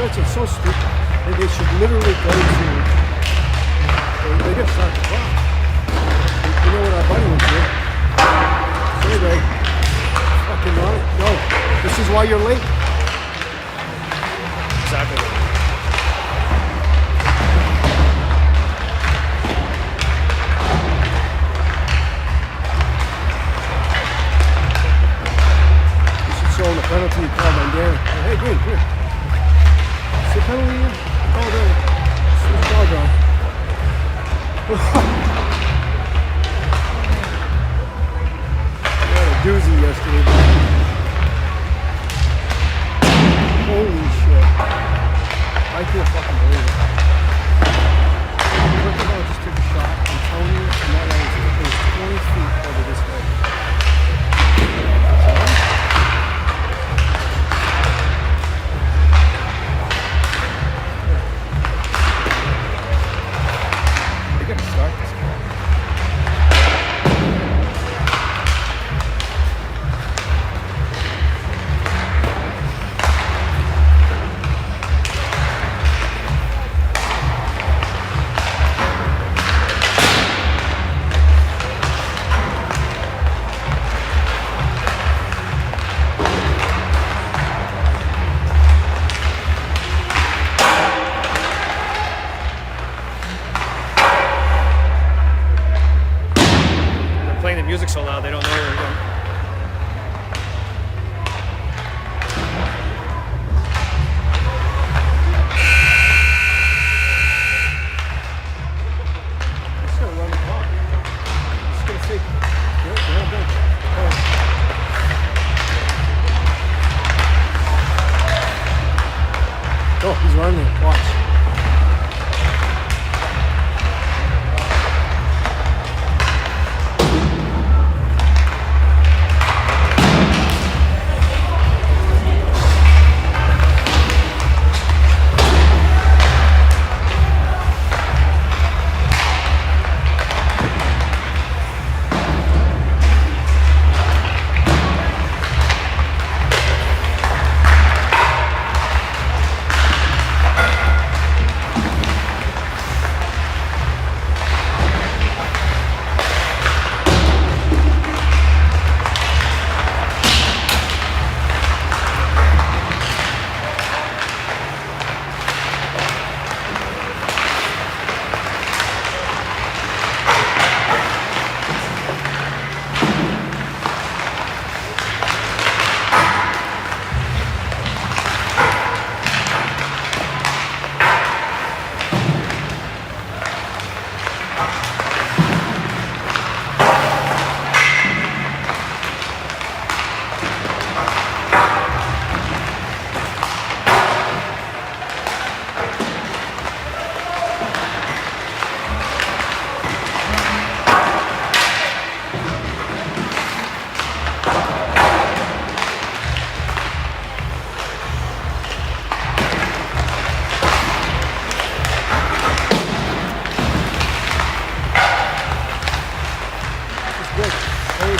it's so stupid. They should literally go to. They get start the clock. You know what our buddy was doing? So anyway, fucking right. No, this is why you're late. Exactly. You should show him the penalty you called on Darren. Hey, Green, here. The penalty you called on. It's ball down. We had a doozy yesterday. Holy shit. I can't fucking believe it. Look at how I just took a shot. I'm telling you, and that was 20 feet over this way. They gotta start this guy. Playing the music so loud they don't know where we're going. Just gonna run the clock. Just gonna take. Oh, he's running it. Watch.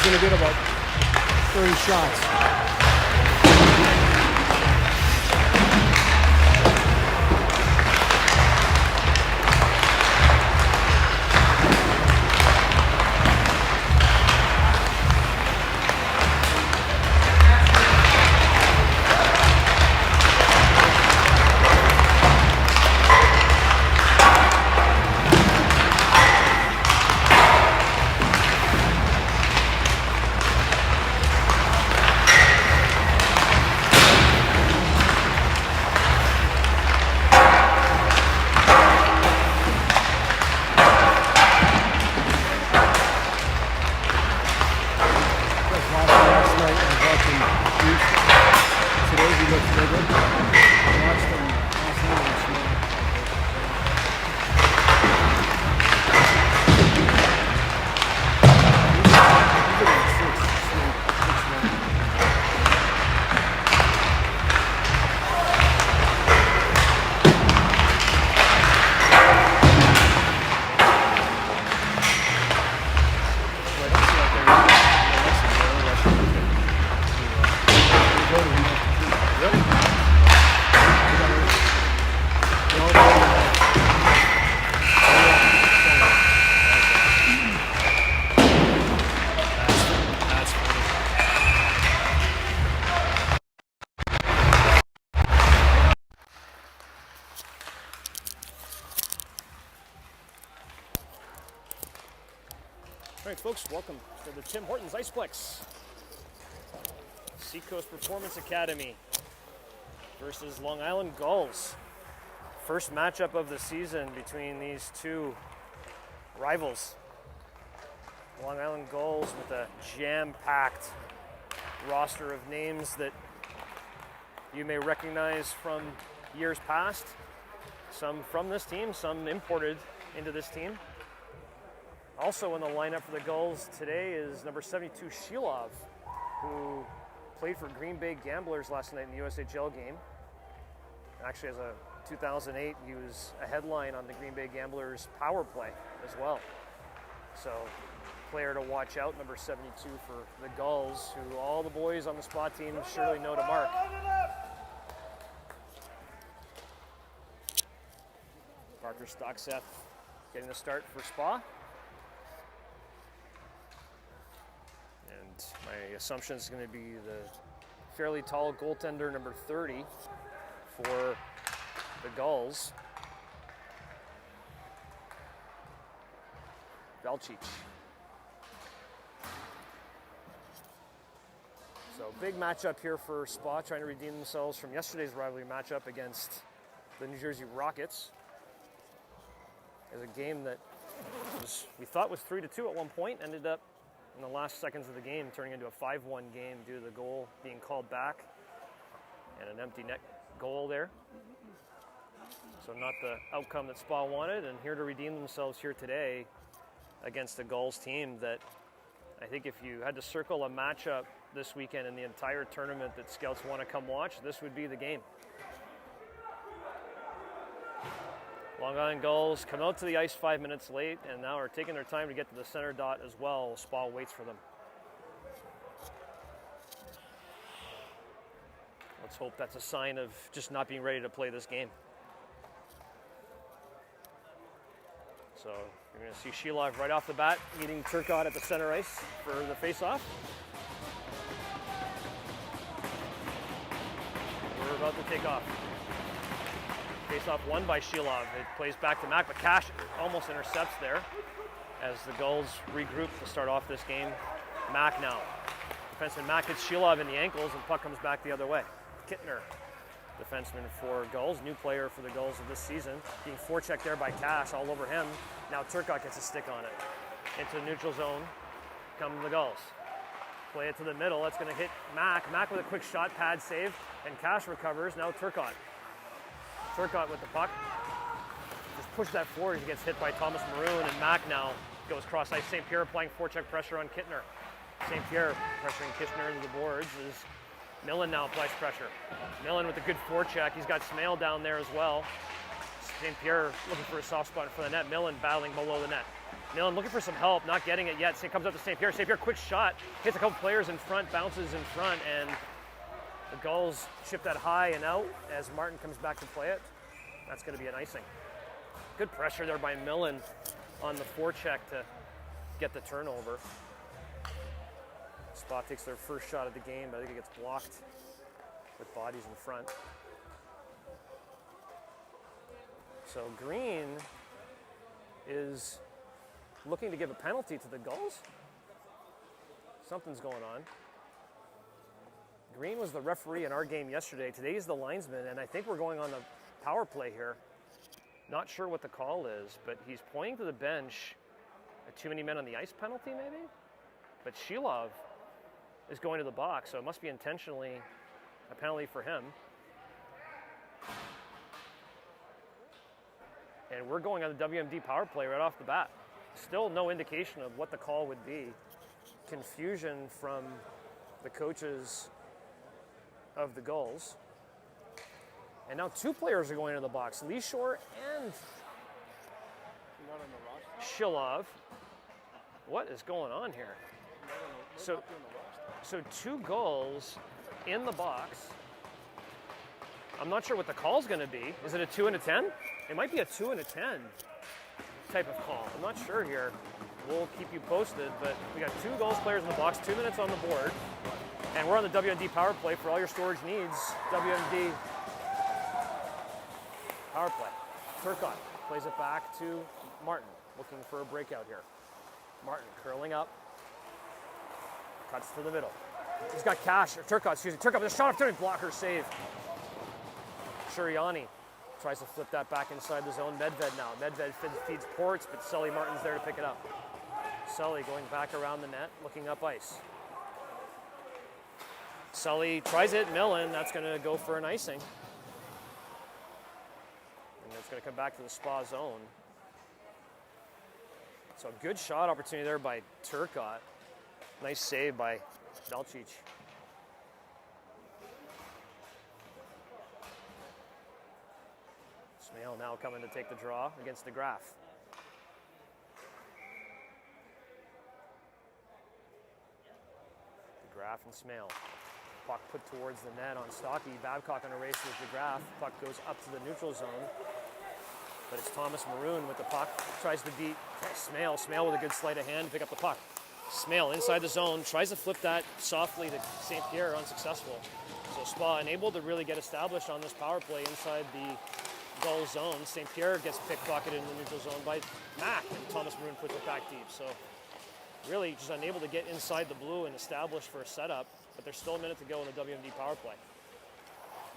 Going to get about 30 shots. All right, folks, welcome to the Tim Hortons Iceplex. Seacoast Performance Academy versus Long Island Gulls. First matchup of the season between these two rivals. Long Island Gulls with a jam-packed roster of names that you may recognize from years past. Some from this team, some imported into this team. Also in the lineup for the Gulls today is number 72, Shilov, who played for Green Bay Gamblers last night in the USHL game. Actually, as a 2008, he was a headline on the Green Bay Gamblers power play as well. So, player to watch out, number 72 for the Gulls, who all the boys on the SPA team surely know to mark. Parker Stockseth getting the start for SPA. And my assumption is going to be the fairly tall goaltender, number 30, for the Gulls, Velcic. So big matchup here for SPA, trying to redeem themselves from yesterday's rivalry matchup against the New Jersey Rockets. It was a game that we thought was 3-2 at one point, ended up in the last seconds of the game turning into a 5-1 game due to the goal being called back and an empty net goal there. So not the outcome that SPA wanted, and here to redeem themselves here today against a Gulls team that I think if you had to circle a matchup this weekend in the entire tournament that scouts want to come watch, this would be the game. Long Island Gulls come out to the ice 5 minutes late and now are taking their time to get to the center dot as well. SPA waits for them. Let's hope that's a sign of just not being ready to play this game. So you're going to see Shilov right off the bat meeting Turcotte at the center ice for the face-off. We're about to take off. Face-off won by Shilov. It plays back to Mack, but Cash almost intercepts there as the Gulls regroup to start off this game. Mack now. Defenseman Mack hits Shilov in the ankles and puck comes back the other way. Kittner, defenseman for Gulls, new player for the Gulls of this season, being forechecked there by Cash all over him. Now Turcotte gets a stick on it. Into the neutral zone come the Gulls. Play it to the middle. That's going to hit Mack. Mack with a quick shot, pad save, and Cash recovers. Now Turcotte. Turcotte with the puck. Just push that forward. He gets hit by Thomas Maroon, and Mack now goes cross ice. St. Pierre applying forecheck pressure on Kittner. St. Pierre pressuring Kittner into the boards as Millen now applies pressure. Millen with a good forecheck. He's got Smale down there as well. St. Pierre looking for a soft spot in front of the net. Millen battling below the net. Millen looking for some help, not getting it yet. Comes up to St. Pierre. St. Pierre, quick shot. Hits a couple players in front, bounces in front, and the Gulls chip that high and out as Martin comes back to play it. That's going to be an icing. Good pressure there by Millen on the forecheck to get the turnover. SPA takes their first shot of the game, but I think it gets blocked with bodies in front. So Green is looking to give a penalty to the Gulls. Something's going on. Green was the referee in our game yesterday. Today's the linesman, and I think we're going on the power play here. Not sure what the call is, but he's pointing to the bench. A too many men on the ice penalty, maybe? But Shilov is going to the box, so it must be intentionally a penalty for him. And we're going on the WMD power play right off the bat. Still no indication of what the call would be. Confusion from the coaches of the Gulls. And now two players are going to the box, Lee Shore and Shilov. What is going on here? So two Gulls in the box. I'm not sure what the call's going to be. Is it a 2 and a 10? It might be a 2 and a 10 type of call. I'm not sure here. We'll keep you posted, but we got two Gulls players in the box, 2 minutes on the board. And we're on the WMD power play for all your storage needs. WMD power play. Turcotte plays it back to Martin, looking for a breakout here. Martin curling up. Cuts to the middle. He's got Turcotte with a shot opportunity. Blocker save. Shuriani tries to flip that back inside the zone. Medved now. Medved feeds Ports, but Sully Martin's there to pick it up. Sully going back around the net, looking up ice. Sully tries it. Millen, that's going to go for an icing. And it's going to come back to the Spa zone. So a good shot opportunity there by Turcotte. Nice save by Dalcic. Smale now coming to take the draw against DeGraff. DeGraff and Smale. Puck put towards the net on Stocky. Babcock on a race with DeGraff. Puck goes up to the neutral zone. But it's Thomas Maroon with the puck. Tries to beat Smale. Smale with a good sleight of hand to pick up the puck. Smale inside the zone. Tries to flip that softly to St. Pierre. Unsuccessful. So Spa unable to really get established on this power play inside the goal zone. St. Pierre gets pickpocketed in the neutral zone by Mack. And Thomas Maroon puts it back deep. So really just unable to get inside the blue and establish for a setup. But there's still a minute to go in the WMD power play.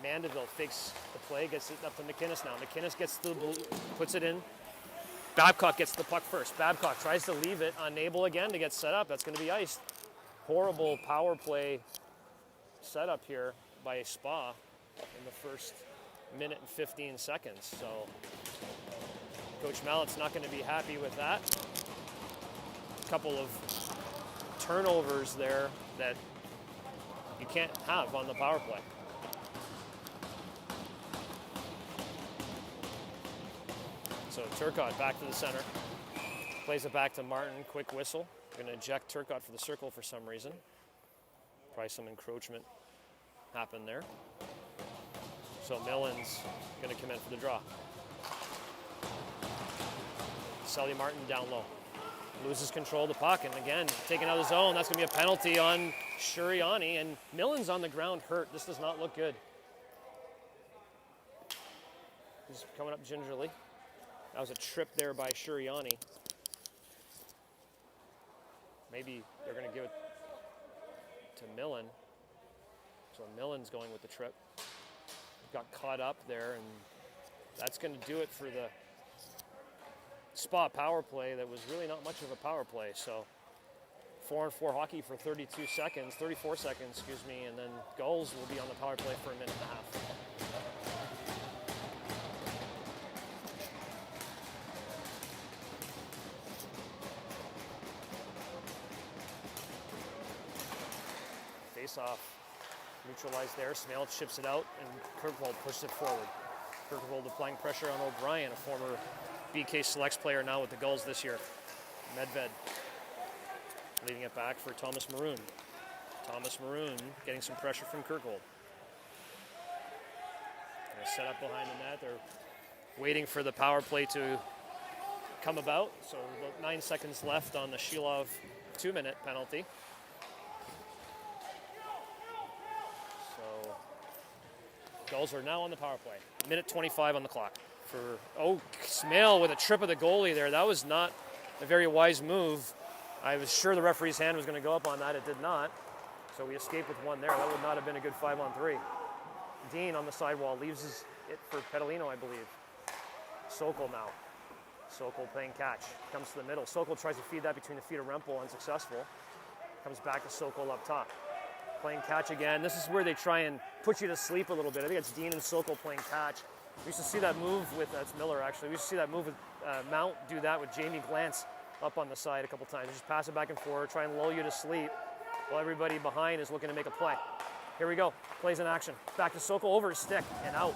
Mandeville fakes the play, gets it up to McInnes now. McInnes gets the blue, puts it in. Babcock gets the puck first. Babcock tries to leave it, unable again to get set up. That's going to be iced. Horrible power play setup here by Spa in the first minute and 15 seconds. So Coach Mallett's not going to be happy with that. A couple of turnovers there that you can't have on the power play. So Turcotte back to the center. Plays it back to Martin. Quick whistle. Going to eject Turcotte for the circle for some reason. Probably some encroachment happened there. So Millen's going to come in for the draw. Sully Martin down low. Loses control of the puck, and again, taken out of the zone. That's going to be a penalty on Shuriani, and Millen's on the ground hurt. This does not look good. He's coming up gingerly. That was a trip there by Shuriani. Maybe they're going to give it to Millen. So Millen's going with the trip. Got caught up there, and that's going to do it for the Spa power play that was really not much of a power play. So 4-on-4 hockey for 34 seconds, and then Gulls will be on the power play for a minute and a half. Face-off neutralized there. Smale chips it out, and Kirkwold pushes it forward. Kirkwold applying pressure on O'Brien, a former BK Selects player now with the Gulls this year. Medved leading it back for Thomas Maroon. Thomas Maroon getting some pressure from Kirkwold. Set up behind the net. They're waiting for the power play to come about. So about 9 seconds left on the Shilov 2-minute penalty. So Gulls are now on the power play. Minute 25 on the clock. Smale with a trip of the goalie there. That was not a very wise move. I was sure the referee's hand was going to go up on that. It did not. So we escaped with one there. That would not have been a good 5-on-3. Dean on the sidewall leaves it for Petalino, I believe. Sokol now. Sokol playing catch. Comes to the middle. Sokol tries to feed that between the feet of Rempel. Unsuccessful. Comes back to Sokol up top. Playing catch again. This is where they try and put you to sleep a little bit. I think it's Dean and Sokol playing catch. We used to see that move with, that's Miller actually, we used to see that move with Mount do that with Jamie Glantz up on the side a couple times. Just pass it back and forth, try and lull you to sleep while everybody behind is looking to make a play. Here we go, plays in action. Back to Sokol, over his stick and out.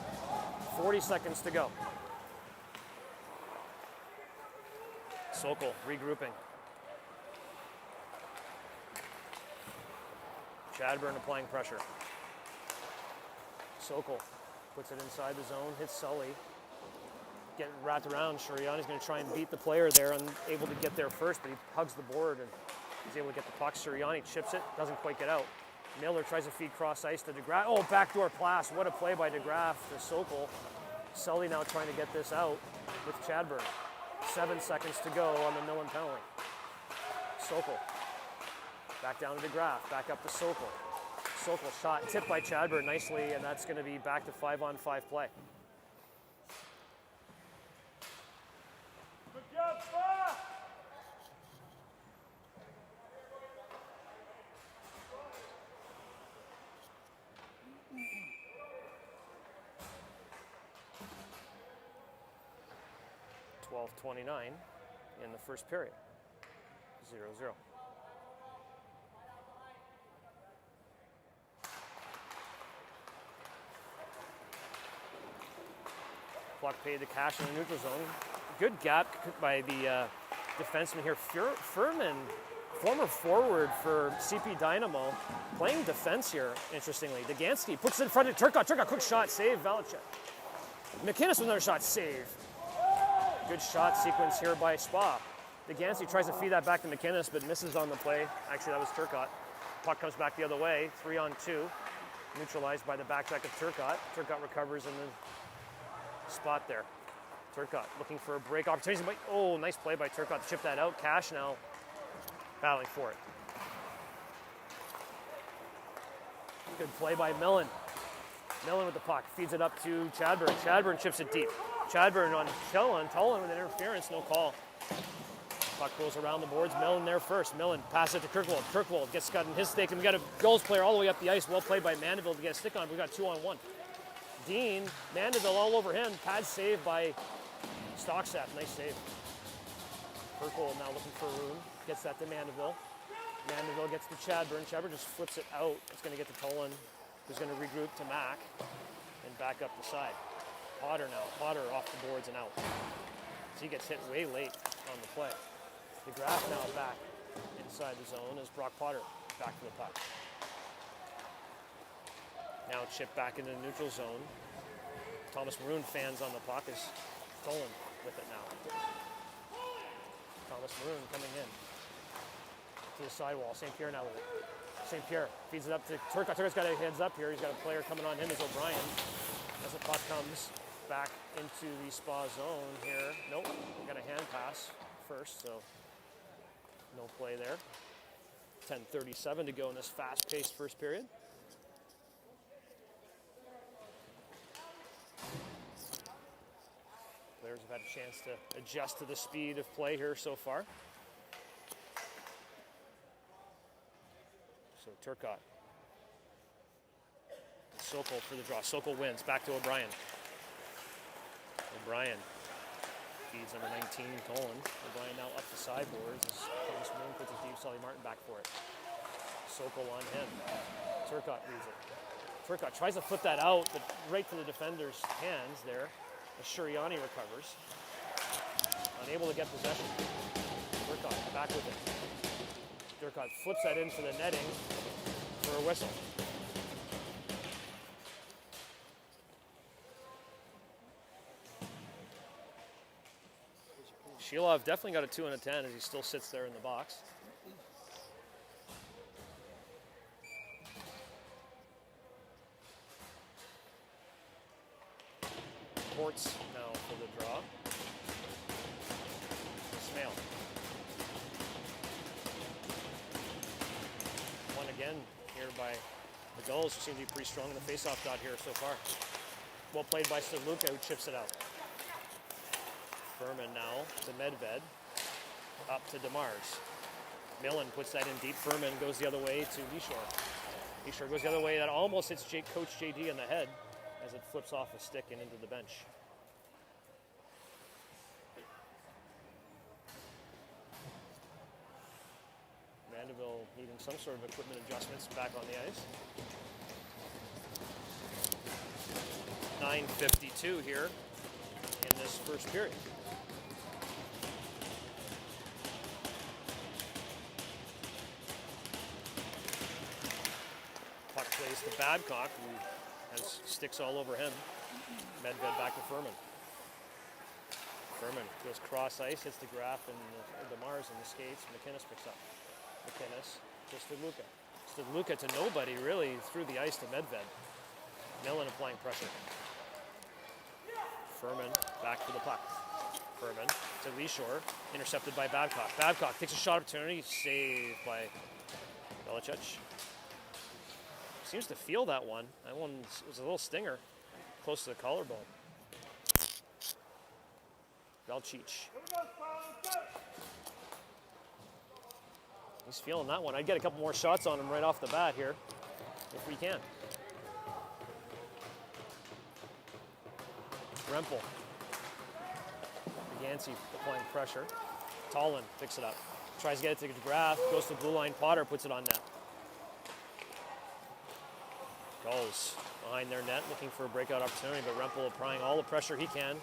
40 seconds to go. Sokol regrouping. Chadburn applying pressure. Sokol puts it inside the zone, hits Sully. Getting wrapped around, Shuriani's going to try and beat the player there, unable to get there first, but he hugs the board and he's able to get the puck. Shuriani chips it, doesn't quite get out. Miller tries to feed cross ice to DeGraff. Oh, backdoor pass. What a play by DeGraff to Sokol. Sully now trying to get this out with Chadburn. 7 seconds to go on the Millen penalty. Sokol. Back down to DeGraff, back up to Sokol. Sokol shot, tipped by Chadburn nicely, and that's going to be back to 5-on-5 play. Good job, Spa! .29 in the first period. 0-0. Puck paid to Cash in the neutral zone. Good gap by the defenseman here. Furman, former forward for CP Dynamo, playing defense here, interestingly. Degansky puts it in front of Turcotte. Turcotte, quick shot, save, Valachek. McInnes with another shot, save. Good shot sequence here by Spa. Degansky tries to feed that back to McInnes, but misses on the play. Actually, that was Turcotte. Puck comes back the other way, 3-on-2. Neutralized by the backcheck of Turcotte. Turcotte recovers in the spot there. Turcotte looking for a break opportunity. Oh, nice play by Turcotte to chip that out. Cash now battling for it. Good play by Millen. Millen with the puck, feeds it up to Chadburn. Chadburn chips it deep. Chadburn on Tolan with an interference, no call. Puck goes around the boards. Millen there first. Millen passes it to Kirkwold. Kirkwold gets got in his stick, and we got a Gulls player all the way up the ice. Well played by Mandeville to get a stick on. We got 2-on-1. Dean, Mandeville all over him. Pad save by Stockstaff. Nice save. Kirkwold now looking for room. Gets that to Mandeville. Mandeville gets to Chadburn. Chadburn just flips it out. It's going to get to Tolan, who's going to regroup to Mack and back up the side. Potter now. Potter off the boards and out. So he gets hit way late on the play. DeGraff now back inside the zone as Brock Potter back to the puck. Now chip back into the neutral zone. Thomas Maroon fans on the puck as Tolan with it now. Thomas Maroon coming in to the sidewall. St. Pierre now with it. St. Pierre feeds it up to Turcotte. Turcotte's got a heads up here. He's got a player coming on him as O'Brien. As the puck comes back into the Spa zone here. Nope, we got a hand pass first, so no play there. 10:37 to go in this fast-paced first period. Players have had a chance to adjust to the speed of play here so far. So Turcotte. Sokol for the draw. Sokol wins. Back to O'Brien. O'Brien feeds number 19, Tolan. O'Brien now up the sideboards as Thomas Moon puts it deep. Solly Martin back for it. Sokol on him. Turcotte reads it. Turcotte tries to flip that out, but right to the defender's hands there. As Shuriani recovers. Unable to get possession. Turcotte back with it. Turcotte flips that into the netting for a whistle. Shilov definitely got a 2 and a 10 as he still sits there in the box. Ports now for the draw. Smale. One again here by the Gulls, who seem to be pretty strong in the faceoff dot here so far. Well played by Stadluka, who chips it out. Furman now to Medved, up to DeMars. Millen puts that in deep. Furman goes the other way to Leashore. Leashore goes the other way. That almost hits Coach JD in the head as it flips off a stick and into the bench. Mandeville needing some sort of equipment adjustments back on the ice. 9:52 here in this first period. Puck plays to Babcock, who has sticks all over him. Medved back to Furman. Furman goes cross ice, hits the Graff and DeMars in the skates. McInnes picks up. McInnes to Stadluka. Stadluka to nobody really through the ice to Medved. Millen applying pressure. Furman back to the puck. Berman to Lee Shore, intercepted by Babcock. Babcock takes a shot opportunity, saved by Belichick. Seems to feel that one. That one was a little stinger, close to the collarbone. Belichick. He's feeling that one. I'd get a couple more shots on him right off the bat here, if we can. Rempel. Gansey applying pressure. Tallinn picks it up. Tries to get it to DeGraff. Goes to blue line. Potter puts it on net. Gulls behind their net looking for a breakout opportunity, but Rempel applying all the pressure he can.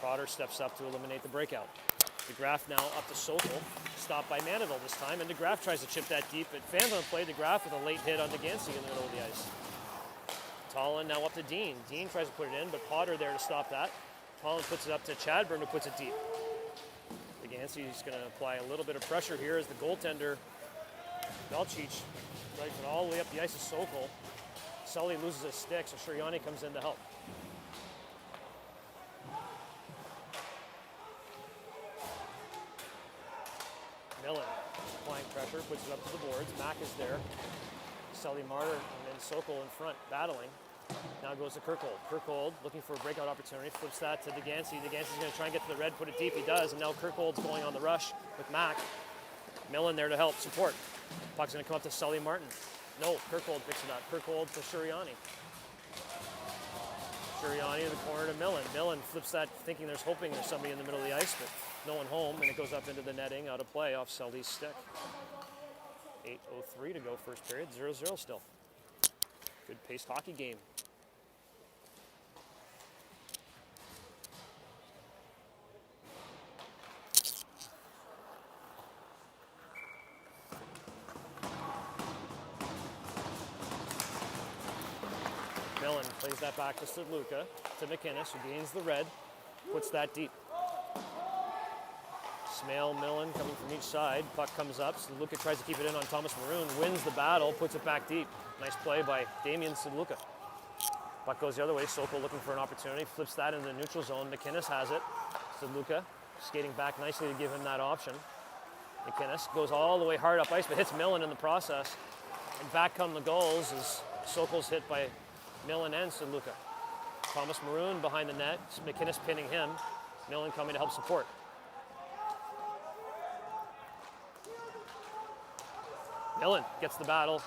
Potter steps up to eliminate the breakout. DeGraff now up to Sokol. Stopped by Mandeville this time, and DeGraff tries to chip that deep, but fans on play DeGraff with a late hit on Gansey in the middle of the ice. Tallinn now up to Dean. Dean tries to put it in, but Potter there to stop that. Tallinn puts it up to Chadburn, who puts it deep. Gansey's going to apply a little bit of pressure here as the goaltender, Belichick, drives it all the way up the ice to Sokol. Sully loses his stick, so Suriani comes in to help. Millen applying pressure, puts it up to the boards. Mack is there. Sully Martyr and then Sokol in front, battling. Now goes to Kirkhold. Kirkhold looking for a breakout opportunity, flips that to Gansey. Gansey's going to try and get to the red, put it deep. He does, and now Kirkhold's going on the rush with Mack. Millen there to help, support. Puck's going to come up to Sully Martin. No, Kirkhold picks it up. Kirkhold to Suriani. Suriani to the corner to Millen. Millen flips that, thinking there's somebody in the middle of the ice, but no one home, and it goes up into the netting, out of play off Sully's stick. 8:03 to go first period, 0-0 still. Good paced hockey game. Millen plays that back to Luka, to McInnes, who gains the red, puts that deep. Smale, Millen coming from each side. Puck comes up. Luka tries to keep it in on Thomas Maroon. Wins the battle. Puts it back deep. Nice play by Damien Luka. Puck goes the other way. Sokol looking for an opportunity. Flips that into the neutral zone. McInnes has it. Luka skating back nicely to give him that option. McInnes goes all the way hard up ice, but hits Millen in the process. And back come the Gulls as Sokol's hit by Millen and Luka. Thomas Maroon behind the net. McInnes pinning him. Millen coming to help support. Millen gets the battle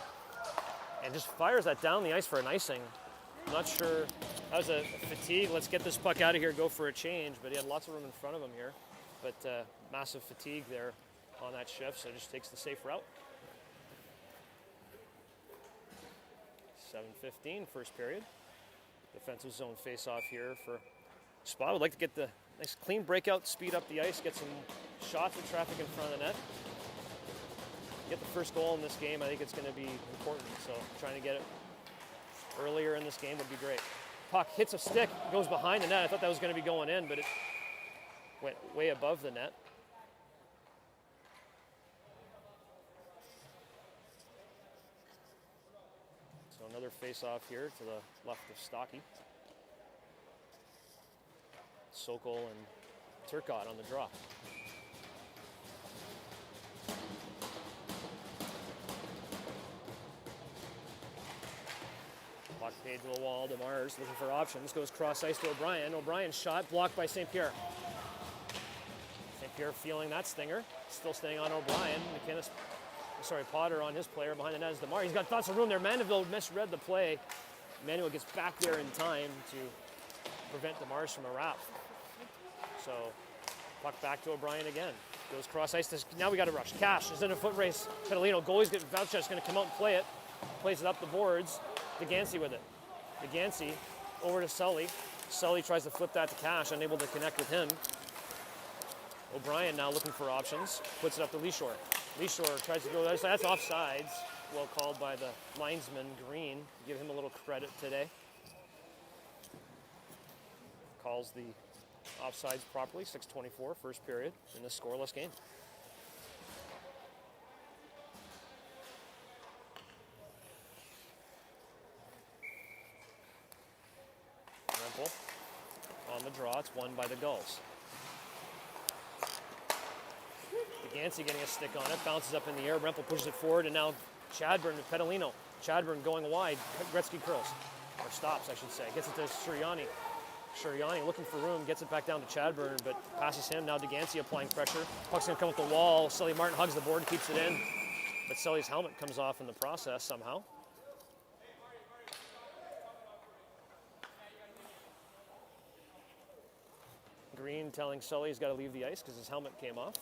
and just fires that down the ice for an icing. I'm not sure. That was a fatigue. Let's get this puck out of here, go for a change. But he had lots of room in front of him here. But massive fatigue there on that shift, so just takes the safe route. 7:15 first period. Defensive zone face-off here for Spa. Would like to get the nice clean breakout, speed up the ice, get some shots of traffic in front of the net. Get the first goal in this game, I think it's going to be important. So trying to get it earlier in this game would be great. Puck hits a stick, goes behind the net. I thought that was going to be going in, but it went way above the net. So another face-off here to the left of Stocky. Sokol and Turcotte on the draw. Puck paid to the wall. DeMars looking for options. Goes cross ice to O'Brien. O'Brien's shot blocked by St. Pierre. St. Pierre feeling that stinger. Still staying on O'Brien. Potter on his player behind the net is DeMar. He's got lots of room there. Mandeville misread the play. Manuel gets back there in time to prevent DeMars from a wrap. So puck back to O'Brien again. Goes cross ice. Now we got to rush. Cash is in a foot race. Catalino, goalie's going to come out and play it. Plays it up the boards. Gansey with it. Gansey over to Sully. Sully tries to flip that to Cash, unable to connect with him. O'Brien now looking for options. Puts it up to Leeshore. Leeshore tries to go the other side. That's offsides. Well called by the linesman, Green. Give him a little credit today. Calls the offsides properly. 6:24 first period in this scoreless game. On the draw, It's won by the Gulls. Degancy getting a stick on it, bounces up in the air. Rempel pushes it forward, and now Chadburn to Pedalino. Chadburn going wide. Gretzky curls, or stops, I should say. Gets it to Suriani. Suriani looking for room, gets it back down to Chadburn, but passes him. Now Degancy applying pressure. Puck's going to come up the wall. Sully Martin hugs the board, keeps it in. But Sully's helmet comes off in the process somehow. Green telling Sully he's got to leave the ice because his helmet came off.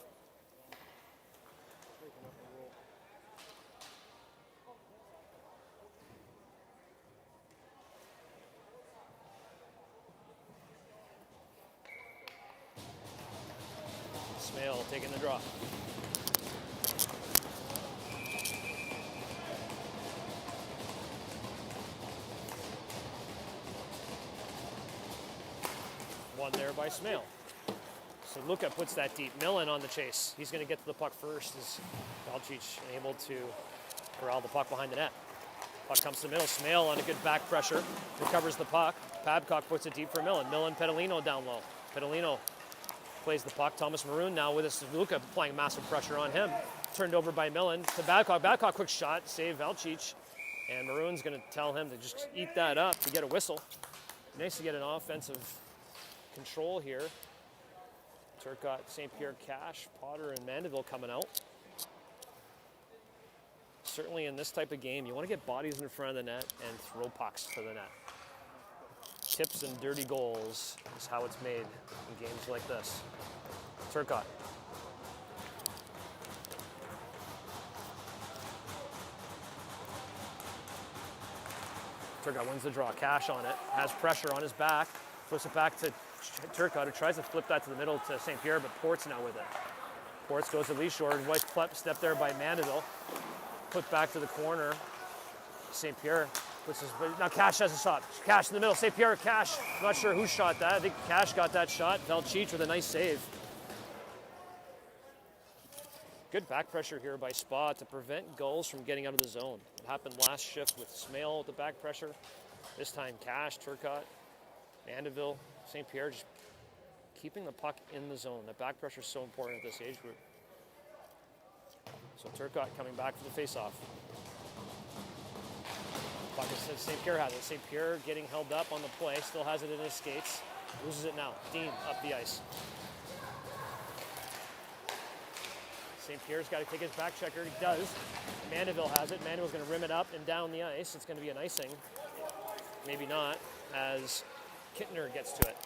Smale taking the draw. One there by Smale. So Luka puts that deep. Millen on the chase. He's going to get to the puck first. Is Valcic able to corral the puck behind the net? Puck comes to the middle. Smale on a good back pressure. Recovers the puck. Babcock puts it deep for Millen. Millen, Pedalino down low. Pedalino plays the puck. Thomas Maroon now with us. Luka applying massive pressure on him. Turned over by Millen to Babcock. Babcock quick shot. Save Valcic. And Maroon's going to tell him to just eat that up to get a whistle. Nice to get an offensive control here. Turcotte, St. Pierre, Cash, Potter, and Mandeville coming out. Certainly in this type of game, you want to get bodies in front of the net and throw pucks to the net. Tips and dirty goals is how it's made in games like this. Turcotte. Turcotte wins the draw. Cash on it. Has pressure on his back. Flips it back to Turcotte, who tries to flip that to the middle to St. Pierre, but Port's now with it. Ports goes to Lee Shore. White step there by Mandeville. Put back to the corner. St. Pierre puts his, now Cash has a shot. Cash in the middle. St. Pierre, Cash. I'm not sure who shot that. I think Cash got that shot. Valcic with a nice save. Good back pressure here by Spa to prevent Gulls from getting out of the zone. It happened last shift with Smale with the back pressure. This time Cash, Turcotte, Mandeville, St. Pierre just keeping the puck in the zone. The back pressure is so important at this age group. So Turcotte coming back for the face-off. Puck says St. Pierre has it. St. Pierre getting held up on the play, still has it in his skates. Loses it now. Dean up the ice. St. Pierre's got to take his back checker. He does. Mandeville has it. Mandeville's going to rim it up and down the ice. It's going to be an icing. Maybe not, as Kittner gets to it.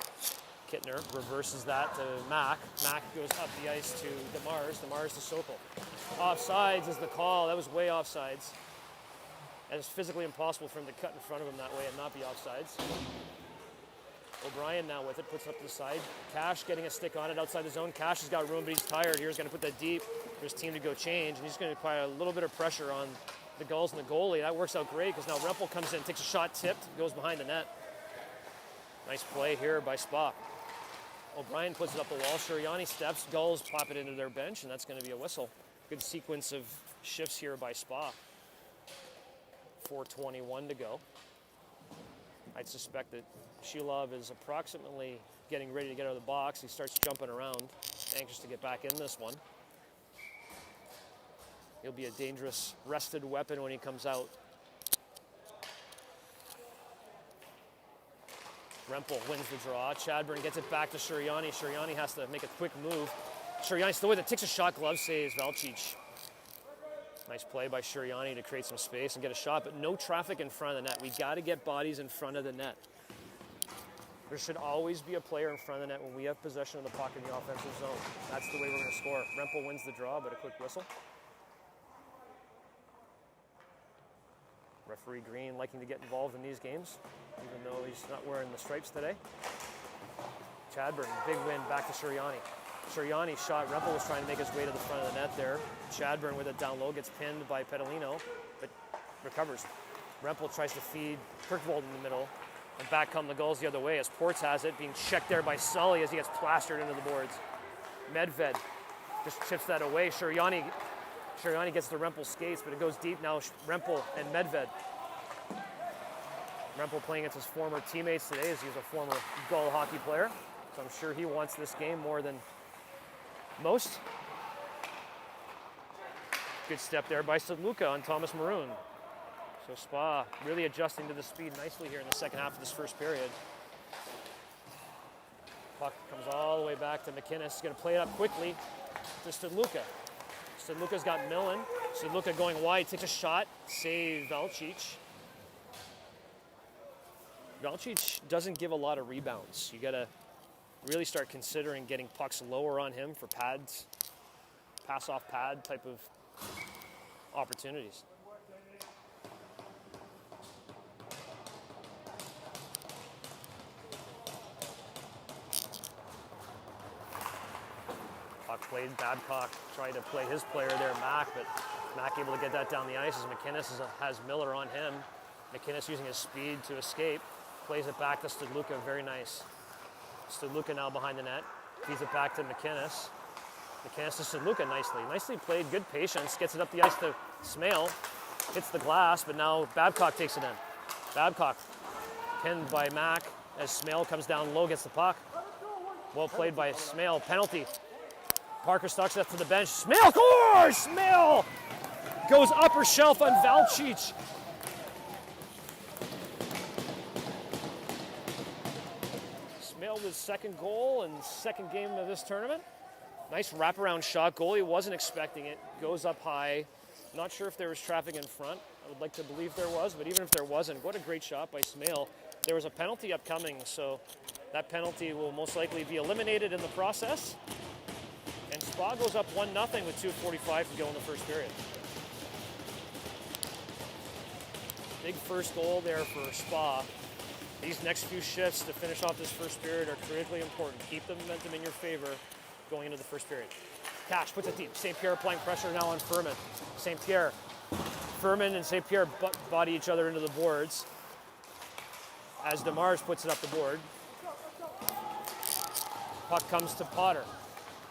Kittner reverses that to Mack. Mack goes up the ice to DeMars. DeMars to Sokol. Offsides is the call. That was way offsides. And it's physically impossible for him to cut in front of him that way and not be offsides. O'Brien now with it, puts it up to the side. Cash getting a stick on it outside the zone. Cash has got room, but he's tired. Here's going to put that deep for his team to go change. And he's going to apply a little bit of pressure on the Gulls and the goalie. That works out great because now Rempel comes in, takes a shot tipped, goes behind the net. Nice play here by Spa. O'Brien puts it up the wall. Suriani steps. Gulls pop it into their bench, and that's going to be a whistle. Good sequence of shifts here by Spa. 4:21 to go. I'd suspect that Shilov is approximately getting ready to get out of the box. He starts jumping around, anxious to get back in this one. He'll be a dangerous rested weapon when he comes out. Rempel wins the draw. Chadburn gets it back to Suriani. Suriani has to make a quick move. Suriani still with it, takes a shot, glove saves Valcic. Nice play by Suriani to create some space and get a shot, but no traffic in front of the net. We got to get bodies in front of the net. There should always be a player in front of the net when we have possession of the puck in the offensive zone. That's the way we're going to score. Rempel wins the draw, but a quick whistle. Referee Green liking to get involved in these games, even though he's not wearing the stripes today. Chadburn, big win back to Suriani. Suriani shot. Rempel was trying to make his way to the front of the net there. Chadburn with it down low, gets pinned by Pedalino, but recovers. Rempel tries to feed Kirkvold in the middle, and back come the Gulls the other way as Ports has it, being checked there by Sully as he gets plastered into the boards. Medved just chips that away. Suriani gets the Rempel skates, but it goes deep now. Rempel and Medved. Rempel playing against his former teammates today as he was a former Gull hockey player. So I'm sure he wants this game more than most. Good step there by Luka on Thomas Maroon. So Spa really adjusting to the speed nicely here in the second half of this first period. Puck comes all the way back to McInnes. He's going to play it up quickly to Stadluka. Stadluka's got Millen. Stadluka going wide, takes a shot. Save Valcic. Valcic doesn't give a lot of rebounds. You got to really start considering getting pucks lower on him for pads, pass off pad type of opportunities. Puck played, Babcock tried to play his player there, Mack, but Mack able to get that down the ice as McInnes has Miller on him. McInnes using his speed to escape, plays it back to Stadluka, very nice. Stadluka now behind the net, feeds it back to McInnes. McInnes to Stadluka nicely played, good patience, gets it up the ice to Smale, hits the glass, but now Babcock takes it in. Babcock pinned by Mack as Smale comes down low, gets the puck. Well played by Smale, penalty. Parker Stuck's up to the bench. Smale scores! Smale goes upper shelf on Valcic. Smale with second goal and second game of this tournament. Nice wraparound shot. Goalie wasn't expecting it. Goes up high. Not sure if there was traffic in front. I would like to believe there was, but even if there wasn't, what a great shot by Smale. There was a penalty upcoming, so that penalty will most likely be eliminated in the process. And Spa goes up 1-0 with 2:45 to go in the first period. Big first goal there for Spa. These next few shifts to finish off this first period are critically important. Keep the momentum in your favor going into the first period. Cash puts it deep. St. Pierre applying pressure now on Furman. St. Pierre. Furman and St. Pierre body each other into the boards as DeMars puts it up the board. Puck comes to Potter.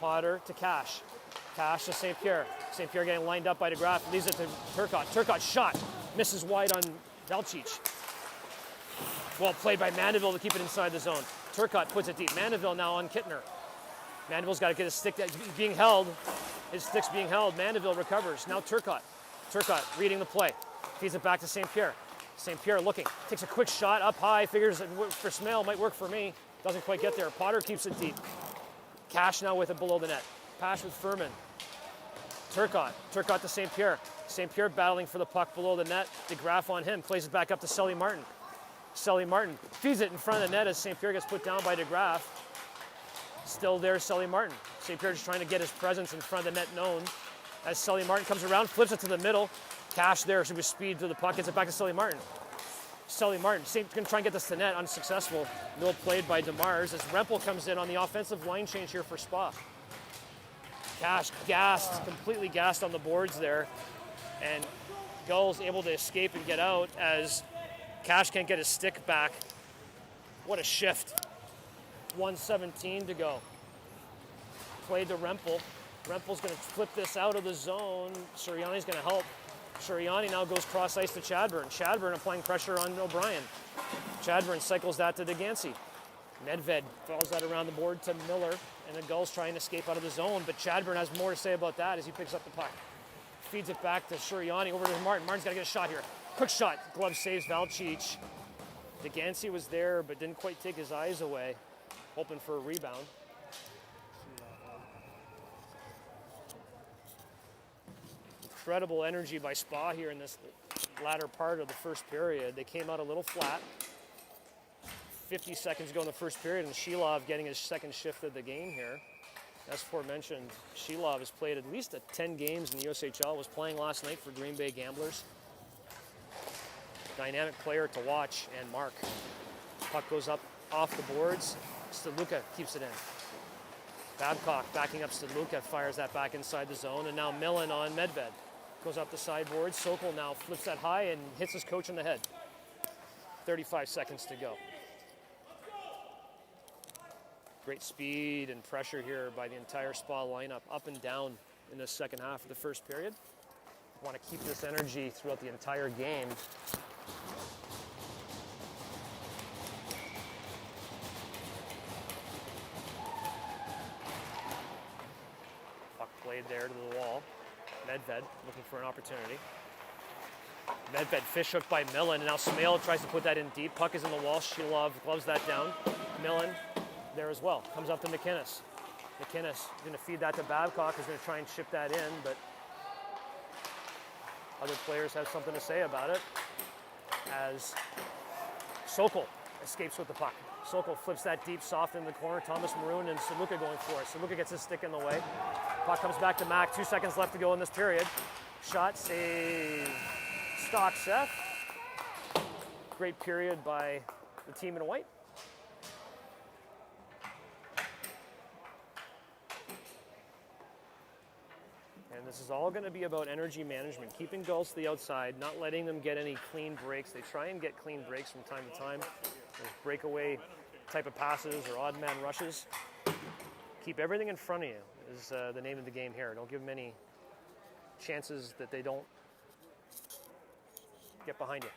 Potter to Cash. Cash to St. Pierre. St. Pierre getting lined up by DeGraff. Leaves it to Turcotte. Turcotte shot. Misses wide on Valcic. Well played by Mandeville to keep it inside the zone. Turcotte puts it deep. Mandeville now on Kittner. Mandeville's got to get his stick being held. His stick's being held. Mandeville recovers. Now Turcotte. Turcotte reading the play. Feeds it back to St. Pierre. St. Pierre looking. Takes a quick shot up high. Figures it for Smale. Might work for me. Doesn't quite get there. Potter keeps it deep. Cash now with it below the net. Pass with Furman. Turcotte. Turcotte to St. Pierre. St. Pierre battling for the puck below the net. DeGraff on him. Plays it back up to Sully Martin. Sully Martin feeds it in front of the net as St. Pierre gets put down by DeGraff. Still there, Sully Martin. St. Pierre just trying to get his presence in front of the net known. As Sully Martin comes around, flips it to the middle. Cash there, with speed to the puck, gets it back to Sully Martin. Sully Martin, St. Pierre trying to get this to net, unsuccessful. Mill played by DeMars as Rempel comes in on the offensive line change here for Spa. Cash gassed, completely gassed on the boards there. And Gulls able to escape and get out as Cash can't get his stick back. What a shift. 1:17 to go. Played to Rempel. Rempel's going to flip this out of the zone. Suriani's going to help. Suriani now goes cross ice to Chadburn. Chadburn applying pressure on O'Brien. Chadburn cycles that to Degancy. Nedved follows that around the board to Miller, and the Gulls try and escape out of the zone, but Chadburn has more to say about that as he picks up the puck. Feeds it back to Suriani over to Martin. Martin's got to get a shot here. Quick shot. Glove saves Valcic. Degancy was there, but didn't quite take his eyes away, hoping for a rebound. Incredible energy by Spa here in this latter part of the first period. They came out a little flat. 50 seconds ago in the first period, and Shilov getting his second shift of the game here. As aforementioned, Shilov has played at least 10 games in the USHL, was playing last night for Green Bay Gamblers. Dynamic player to watch and mark. Puck goes up off the boards. Stadluka keeps it in. Babcock backing up Stadluka, fires that back inside the zone, and now Millen on Medved. Goes up the sideboard. Sokol now flips that high and hits his coach in the head. 35 seconds to go. Great speed and pressure here by the entire Spa lineup, up and down in the second half of the first period. Want to keep this energy throughout the entire game. played there to the wall. Medved looking for an opportunity. Medved fish hooked by Millen, and now Smale tries to put that in deep. Puck is in the wall. Shilov gloves that down. Millen there as well. Comes up to McInnes. McInnes is going to feed that to Babcock, who's going to try and ship that in, but other players have something to say about it as Sokol escapes with the puck. Sokol flips that deep soft in the corner. Thomas Maroon and Saluka going for it. Saluka gets his stick in the way. Puck comes back to Mac. 2 seconds left to go in this period. Shot, save, stock, Seth. Great period by the team in white. And this is all going to be about energy management, keeping Gulls to the outside, not letting them get any clean breaks. They try and get clean breaks from time to time. There's breakaway type of passes or odd man rushes. Keep everything in front of you is the name of the game here. Don't give them any chances that they don't get behind you.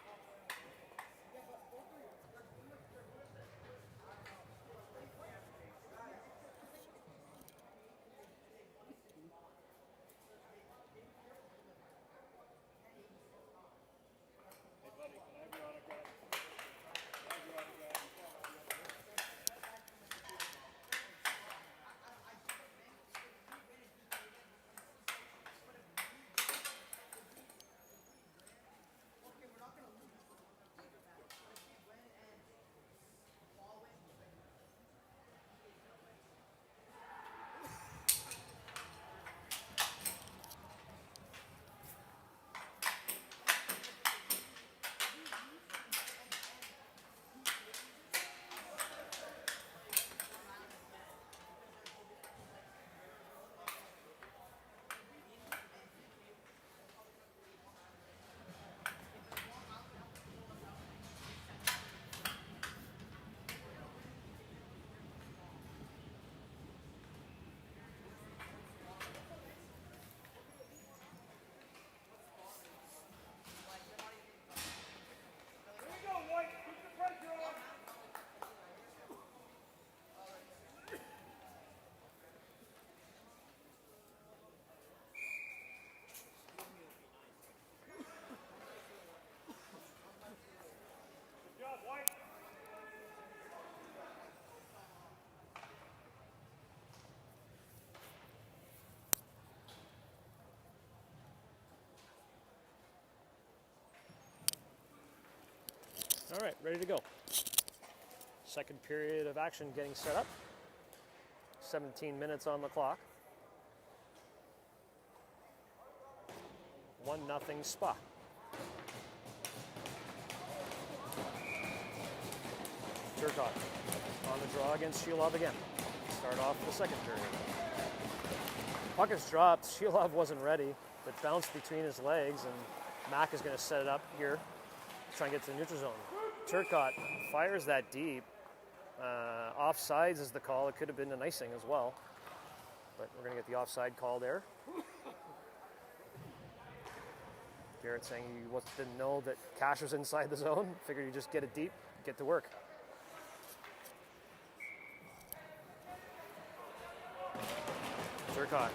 All right, ready to go. Second period of action getting set up. 17 minutes on the clock. 1-0 Spa. Turcotte on the draw against Shilov again. Start off the second period. Puck is dropped. Shilov wasn't ready, but bounced between his legs, and Mac is going to set it up here. Try and get to the neutral zone. Turcotte fires that deep. Offsides is the call. It could have been an icing as well, but we're going to get the offside call there. Garrett saying he didn't know that Cash was inside the zone. Figured you just get it deep, get to work. Turcotte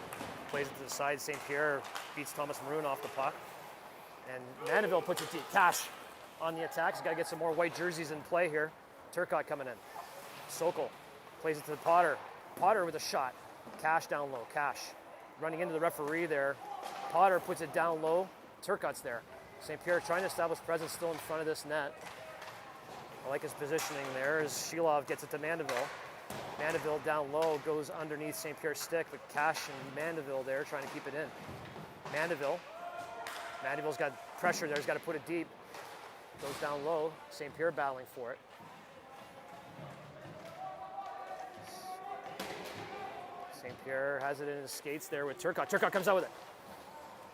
plays it to the side. St. Pierre beats Thomas Maroon off the puck. And Mandeville puts it deep. Cash on the attack. He's got to get some more white jerseys in play here. Turcotte coming in. Sokol plays it to Potter. Potter with a shot. Cash down low. Cash running into the referee there. Potter puts it down low. Turcotte's there. St. Pierre trying to establish presence still in front of this net. I like his positioning there as Shilov gets it to Mandeville. Mandeville down low goes underneath St. Pierre's stick, but Cash and Mandeville there trying to keep it in. Mandeville's got pressure there. He's got to put it deep. Goes down low. St. Pierre battling for it. St. Pierre has it in his skates there with Turcotte. Turcotte comes out with it.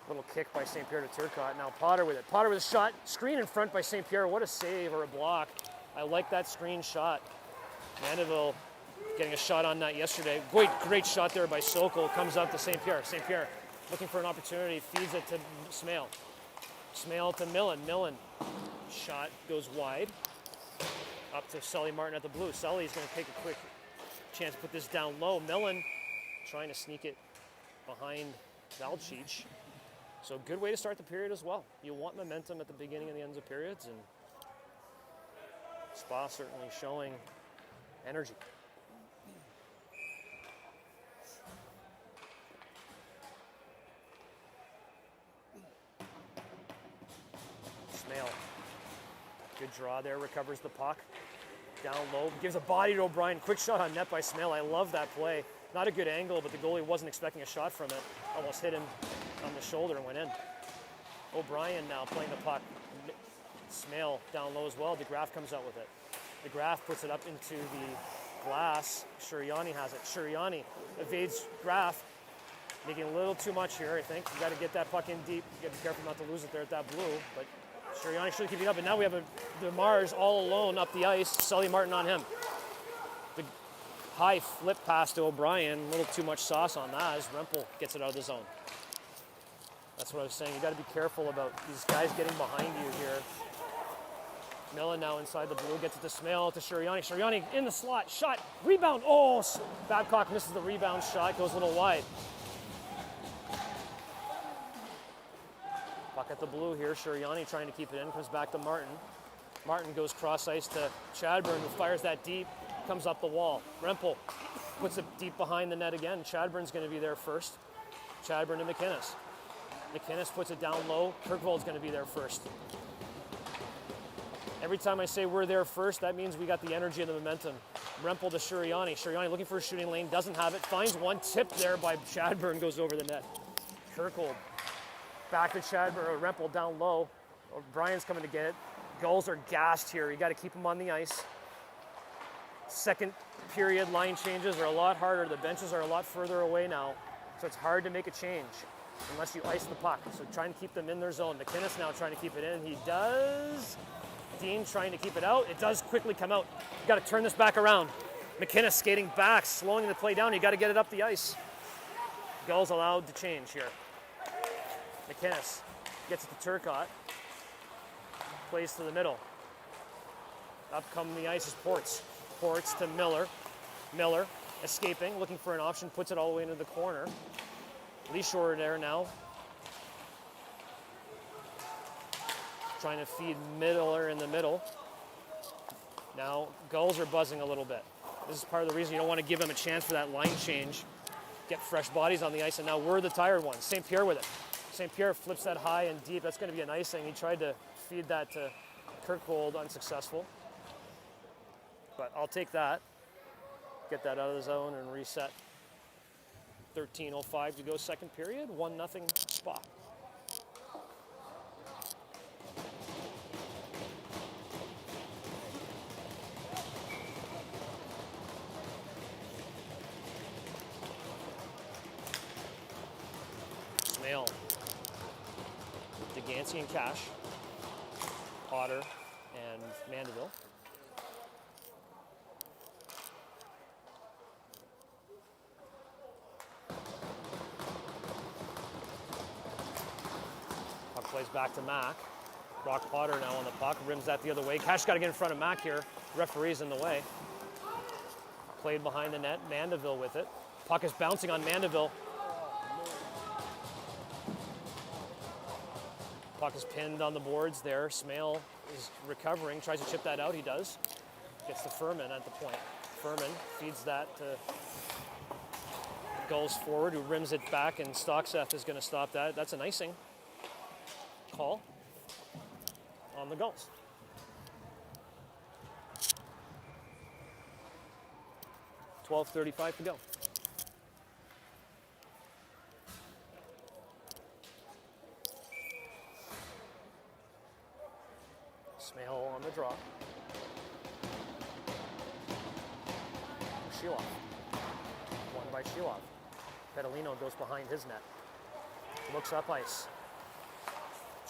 Little kick by St. Pierre to Turcotte. Now Potter with it. Potter with a shot. Screen in front by St. Pierre. What a save or a block. I like that screen shot. Mandeville getting a shot on that yesterday. Great shot there by Sokol. Comes up to St. Pierre. St. Pierre looking for an opportunity. Feeds it to Smale. Smale to Millen. Millen. Shot goes wide. Up to Sully Martin at the blue. Sully's going to take a quick chance to put this down low. Millen trying to sneak it behind Valchich. So good way to start the period as well. You want momentum at the beginning and the ends of periods, and Spa certainly showing energy. Smale, good draw there, recovers the puck. Down low, gives a body to O'Brien. Quick shot on net by Smale. I love that play. Not a good angle, but the goalie wasn't expecting a shot from it. Almost hit him on the shoulder and went in. O'Brien now playing the puck. Smale down low as well. DeGraff comes out with it. DeGraff puts it up into the glass. Shuriani has it. Shuriani evades Graff. Making a little too much here, I think. You got to get that puck in deep. You got to be careful not to lose it there at that blue. But Shuriani should keep it up. And now we have DeMars all alone up the ice. Sully Martin on him. The high flip pass to O'Brien. A little too much sauce on that as Rempel gets it out of the zone. That's what I was saying. You got to be careful about these guys getting behind you here. Millen now inside the blue, gets it to Smale, to Shuriani. Shuriani in the slot, shot, rebound. Oh, Babcock misses the rebound shot, goes a little wide. Puck at the blue here. Shuriani trying to keep it in, comes back to Martin. Martin goes cross ice to Chadburn, who fires that deep, comes up the wall. Rempel puts it deep behind the net again. Chadburn's going to be there first. Chadburn to McInnes. McInnes puts it down low. Kirkvold's going to be there first. Every time I say we're there first, that means we got the energy and the momentum. Rempel to Shuriani. Shuriani looking for a shooting lane, doesn't have it. Finds one, tip there by Chadburn, goes over the net. Kirkvold back to Chadburn, or Rempel down low. O'Brien's coming to get it. Gulls are gassed here. You got to keep them on the ice. Second period line changes are a lot harder. The benches are a lot further away now, so it's hard to make a change unless you ice the puck. So trying to keep them in their zone. McInnes now trying to keep it in. He does. Dean trying to keep it out. It does quickly come out. You got to turn this back around. McInnes skating back, slowing the play down. You got to get it up the ice. Gulls allowed to change here. McInnes gets it to Turcotte. Plays to the middle. Up come the ice is Ports. Ports to Miller. Miller escaping, looking for an option, puts it all the way into the corner. Lee Shore there now. Trying to feed Miller in the middle. Now, Gulls are buzzing a little bit. This is part of the reason you don't want to give them a chance for that line change. Get fresh bodies on the ice, and now we're the tired ones. St. Pierre with it. St. Pierre flips that high and deep. That's going to be an icing. He tried to feed that to Kirkvold, unsuccessful. But I'll take that. Get that out of the zone and reset. 13:05 to go second period. 1-0 Spot. Smale. DeGansey and Cash. Potter and Mandeville. Puck plays back to Mack. Brock Potter now on the puck, rims that the other way. Cash got to get in front of Mack here. Referee's in the way. Played behind the net. Mandeville with it. Puck is bouncing on Mandeville. Puck is pinned on the boards there. Smale is recovering, tries to chip that out. He does. Gets to Furman at the point. Furman feeds that to Gulls forward, who rims it back, and Stockseth is going to stop that. That's an icing call on the Gulls. $12:35 to go. Smale on the draw. Shilov. Won by Shilov. Petalino goes behind his net. Looks up ice.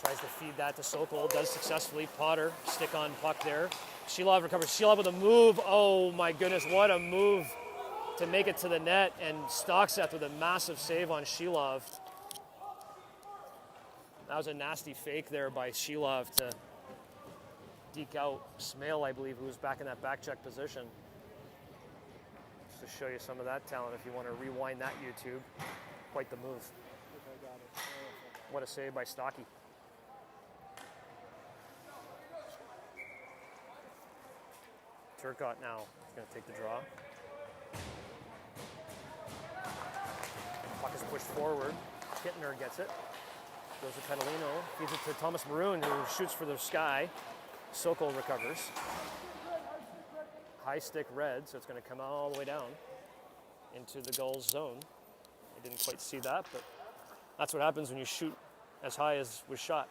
Tries to feed that to Sokol. Does successfully. Potter, stick on puck there. Shilov recovers. Shilov with a move. Oh my goodness, what a move to make it to the net. And Stockseth with a massive save on Shilov. That was a nasty fake there by Shilov to deke out Smale, I believe, who was back in that back check position. Just to show you some of that talent if you want to rewind that YouTube. Quite the move. I got it. What a save by Stocky. Turcotte now is going to take the draw. Puck is pushed forward. Kittner gets it. Goes to Petalino. Feeds it to Thomas Maroon, who shoots for the sky. Sokol recovers. High stick red, so it's going to come all the way down into the Gulls zone. I didn't quite see that, but that's what happens when you shoot as high as was shot.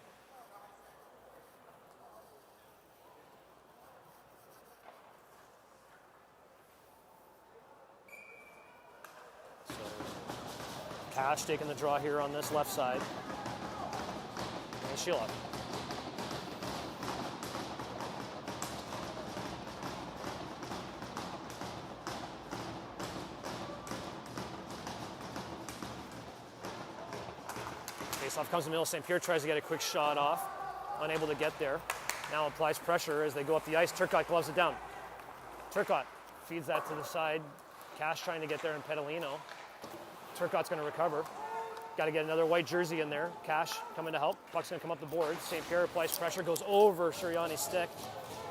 So Cash taking the draw here on this left side. And Sheila. Faceoff comes in the middle. St. Pierre tries to get a quick shot off. Unable to get there. Now applies pressure as they go up the ice. Turcotte gloves it down. Turcotte feeds that to the side. Cash trying to get there, and Petalino. Turcotte's going to recover. Got to get another white jersey in there. Cash coming to help. Puck's going to come up the board. St. Pierre applies pressure, goes over Sirianni's stick.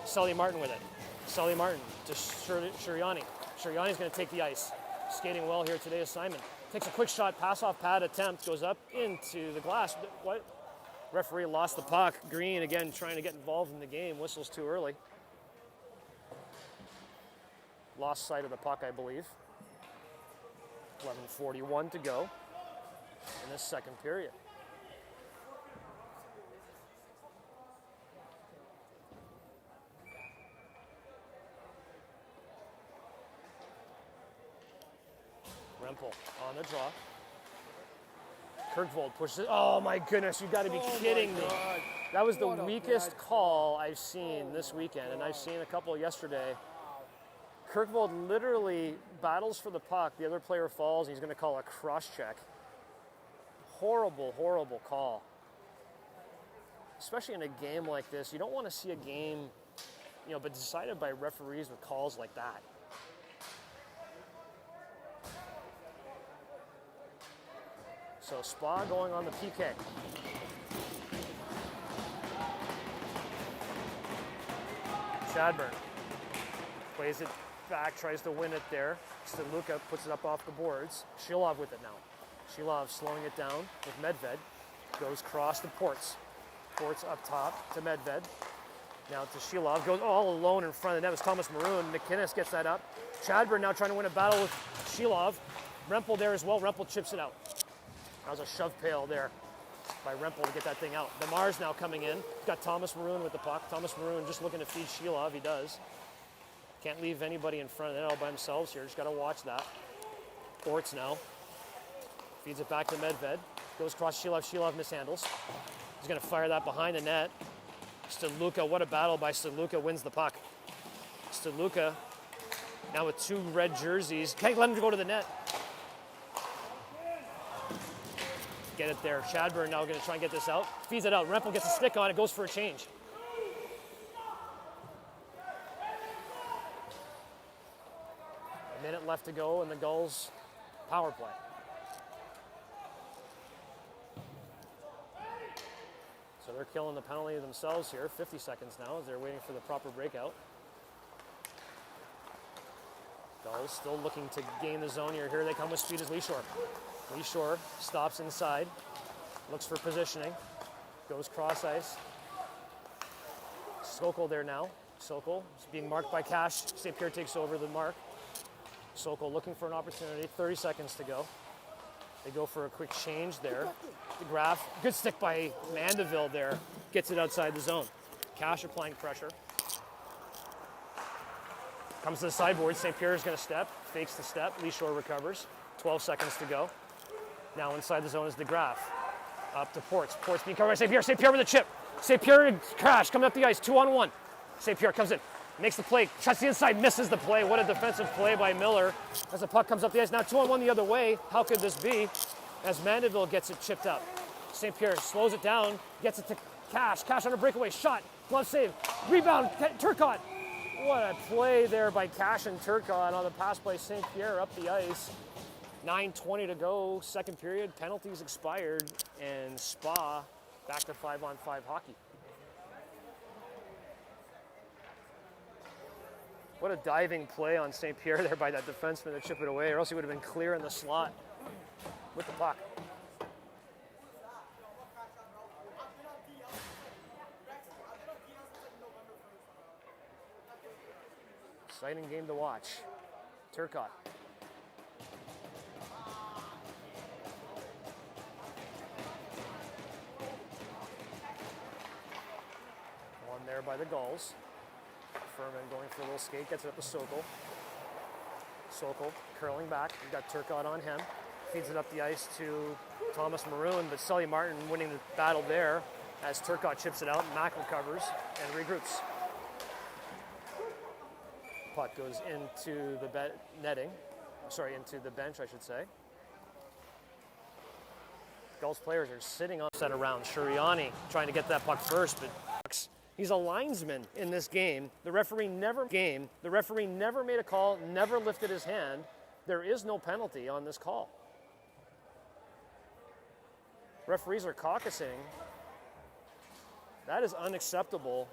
Sully Martin with it. Sully Martin to Sirianni. Sirianni's going to take the ice. Skating well here today is Simon. Takes a quick shot, pass off pad attempt, goes up into the glass. What? Referee lost the puck. Green again trying to get involved in the game. Whistles too early. Lost sight of the puck, I believe. 11:41 to go in this second period. Rempel on the draw. Kirkvold pushes it. Oh my goodness, you got to be kidding me. That was the weakest call I've seen this weekend, and I've seen a couple yesterday. Kirkvold literally battles for the puck. The other player falls, and he's going to call a cross check. Horrible, horrible call. Especially in a game like this. You don't want to see a game, but decided by referees with calls like that. So Spa going on the PK. Chadburn plays it back, tries to win it there. Luka puts it up off the boards. Shilov with it now. Shilov slowing it down with Medved. Goes cross to Ports. Ports up top to Medved. Now to Shilov. Goes all alone in front of the net. It was Thomas Maroon. McInnes gets that up. Chadburn now trying to win a battle with Shilov. Rempel there as well. Rempel chips it out. That was a shove pail there by Rempel to get that thing out. Demar's now coming in. Got Thomas Maroon with the puck. Thomas Maroon just looking to feed Shilov. He does. Can't leave anybody in front of it all by themselves here. Just got to watch that. Ports now. Feeds it back to Medved. Goes across Shilov. Shilov mishandles. He's going to fire that behind the net. Stadluka, what a battle by Stadluka, wins the puck. Stadluka now with two red jerseys. Can't let him go to the net. Get it there. Chadburn now going to try and get this out. Feeds it out. Rempel gets a stick on it. Goes for a change. A minute left to go in the Gulls power play. So they're killing the penalty themselves here. 50 seconds now as they're waiting for the proper breakout. Gulls still looking to gain the zone here. Here they come with speed as Leeshore. Leeshore stops inside, looks for positioning, goes cross ice. Sokol there now. Sokol is being marked by Cash. St. Pierre takes over the mark. Sokol looking for an opportunity. 30 seconds to go. They go for a quick change there. The Graf, good stick by Mandeville there. Gets it outside the zone. Cash applying pressure. Comes to the sideboard. St. Pierre is going to step. Fakes the step. Leeshore recovers. 12 seconds to go. Now inside the zone is the Graf. Up to Ports. Ports being covered by St. Pierre. St. Pierre with a chip. St. Pierre and Cash coming up the ice. 2-on-1. St. Pierre comes in. Makes the play. Shuts the inside. Misses the play. What a defensive play by Miller. As the puck comes up the ice. Now 2-on-1 the other way. How could this be? As Mandeville gets it chipped up. St. Pierre slows it down. Gets it to Cash. Cash on a breakaway. Shot. Glove save. Rebound. Turcotte. What a play there by Cash and Turcotte on the pass by St. Pierre up the ice. 9:20 to go, second period, penalties expired, and Spa back to 5-on-5 hockey. What a diving play on St. Pierre there by that defenseman to chip it away, or else he would have been clear in the slot with the puck. Exciting game to watch. Turcotte. One there by the Gulls. Furman going for a little skate, gets it up to Sokol. Sokol curling back. We've got Turcotte on him. Feeds it up the ice to Thomas Maroon, but Sully Martin winning the battle there as Turcotte chips it out. Mack recovers and regroups. Puck goes into the netting. Sorry, into the bench, I should say. Gulls players are sitting on set around. Shuriani trying to get that puck first, but he's a linesman in this game. The referee never made a call, never lifted his hand. There is no penalty on this call. Referees are caucusing. That is unacceptable.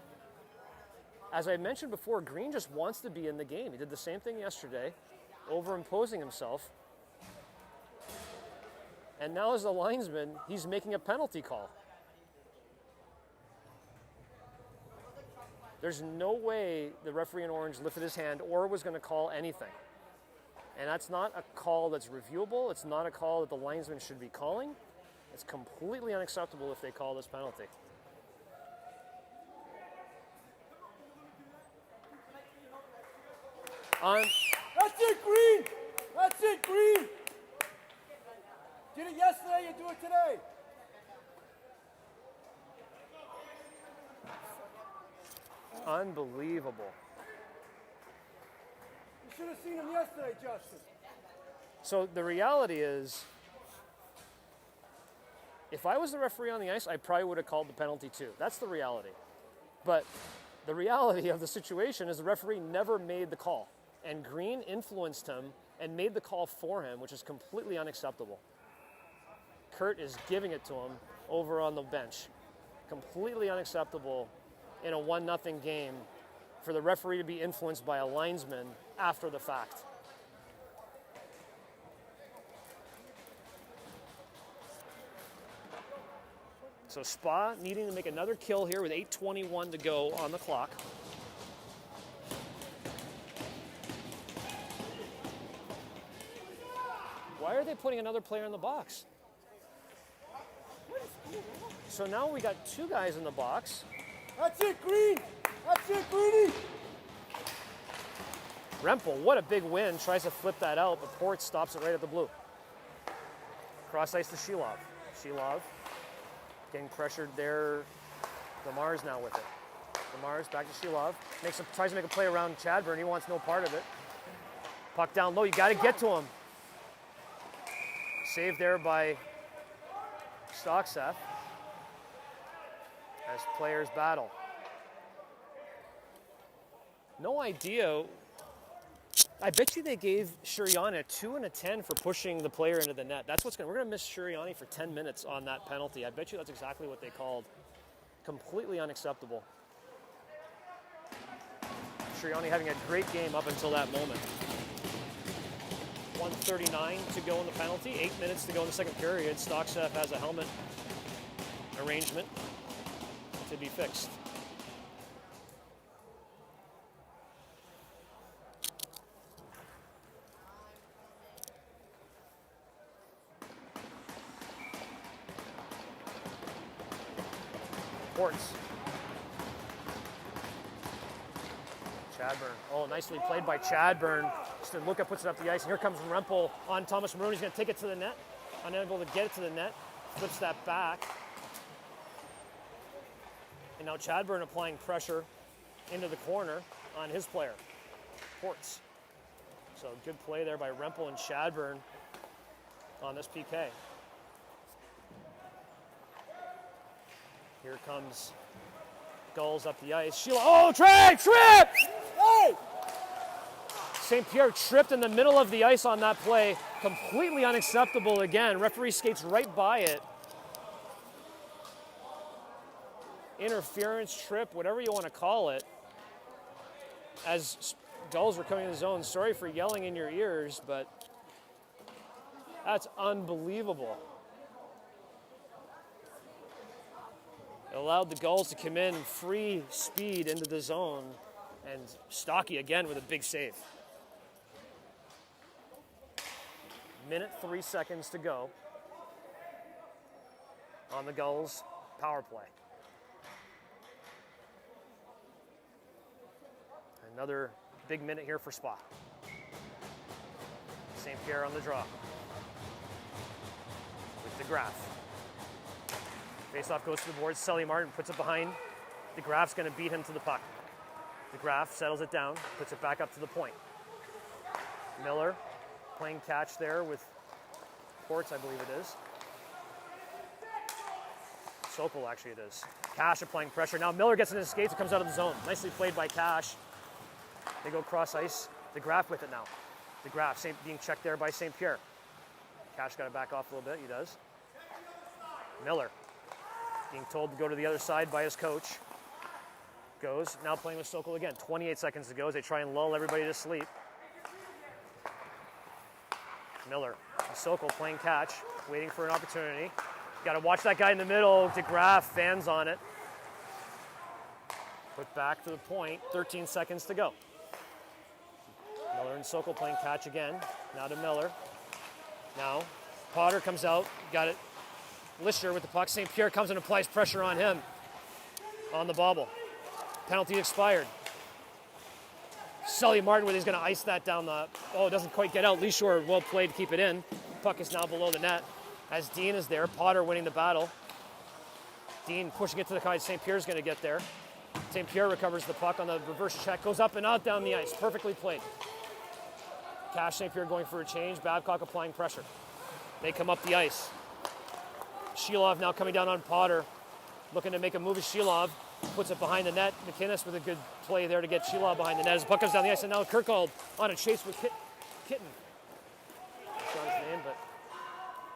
As I mentioned before, Green just wants to be in the game. He did the same thing yesterday, overimposing himself. And now as a linesman, he's making a penalty call. There's no way the referee in orange lifted his hand or was going to call anything. And that's not a call that's reviewable. It's not a call that the linesman should be calling. It's completely unacceptable if they call this penalty. That's it, Green! That's it, Green! Did it yesterday, you do it today. Unbelievable. You should have seen him yesterday, Justin. So the reality is, if I was the referee on the ice, I probably would have called the penalty too. That's the reality. But the reality of the situation is the referee never made the call. And Green influenced him and made the call for him, which is completely unacceptable. Kurt is giving it to him over on the bench. Completely unacceptable in a 1-0 game for the referee to be influenced by a linesman after the fact. So Spa needing to make another kill here with 8:21 to go on the clock. Why are they putting another player in the box? So now we got two guys in the box. That's it, Green! That's it, Greeny! Rempel, what a big win, tries to flip that out, but Port stops it right at the blue. Cross ice to Shilov. Shilov getting pressured there. Lamar's now with it. Lamar's back to Shilov. Tries to make a play around Chadburn. He wants no part of it. Puck down low. You got to get to him. Saved there by Stockseth as players battle. No idea. I bet you they gave Shuriani a 2 and a 10 for pushing the player into the net. That's what's we're going to miss Shuriani for 10 minutes on that penalty. I bet you that's exactly what they called. Completely unacceptable. Shuriani having a great game up until that moment. 1:39 to go in the penalty. 8 minutes to go in the second period. Stockseth has a helmet arrangement to be fixed. Ports. Chadburn. Oh, nicely played by Chadburn. Just Luka puts it up the ice, and here comes Rempel on Thomas Maroon. He's going to take it to the net. Unable to get it to the net. Flips that back. And now Chadburn applying pressure into the corner on his player, Ports. So good play there by Rempel and Chadburn on this PK. Here comes Gulls up the ice. Sheila, oh, trip! Hey! St. Pierre tripped in the middle of the ice on that play. Completely unacceptable again. Referee skates right by it. Interference, trip, whatever you want to call it. As Gulls were coming in the zone, sorry for yelling in your ears, but that's unbelievable. It allowed the Gulls to come in free speed into the zone, and Stocky again with a big save. Minute 3 seconds to go on the Gulls power play. Another big minute here for Spa. St. Pierre on the draw. With DeGraff. Face-off goes to the board. Sully Martin puts it behind. DeGraff's going to beat him to the puck. DeGraff settles it down, puts it back up to the point. Miller playing catch there with Ports, I believe it is. Sokol, actually it is. Cash applying pressure. Now Miller gets into his skates and comes out of the zone. Nicely played by Cash. They go cross ice. DeGraff with it now. DeGraff being checked there by St. Pierre. Cash got to back off a little bit. He does. Miller being told to go to the other side by his coach. Goes. Now playing with Sokol again. 28 seconds to go as they try and lull everybody to sleep. Miller and Sokol playing catch, waiting for an opportunity. Got to watch that guy in the middle. DeGraff fans on it. Put back to the point. 13 seconds to go. Miller and Sokol playing catch again. Now to Miller. Now Potter comes out. Got it. Lister with the puck. St. Pierre comes and applies pressure on him. On the bobble. Penalty expired. Sully Martin with he's going to ice that down the... Oh, it doesn't quite get out. Lee Shore well played to keep it in. Puck is now below the net. As Dean is there. Potter winning the battle. Dean pushing it to the side. St. Pierre's going to get there. St. Pierre recovers the puck on the reverse check. Goes up and out down the ice. Perfectly played. Cash St. Pierre going for a change. Babcock applying pressure. They come up the ice. Shilov now coming down on Potter. Looking to make a move as Shilov. Puts it behind the net. McInnes with a good play there to get Shilov behind the net. As the puck comes down the ice, and now Kirkhold on a chase with Kitten. That's not his name, but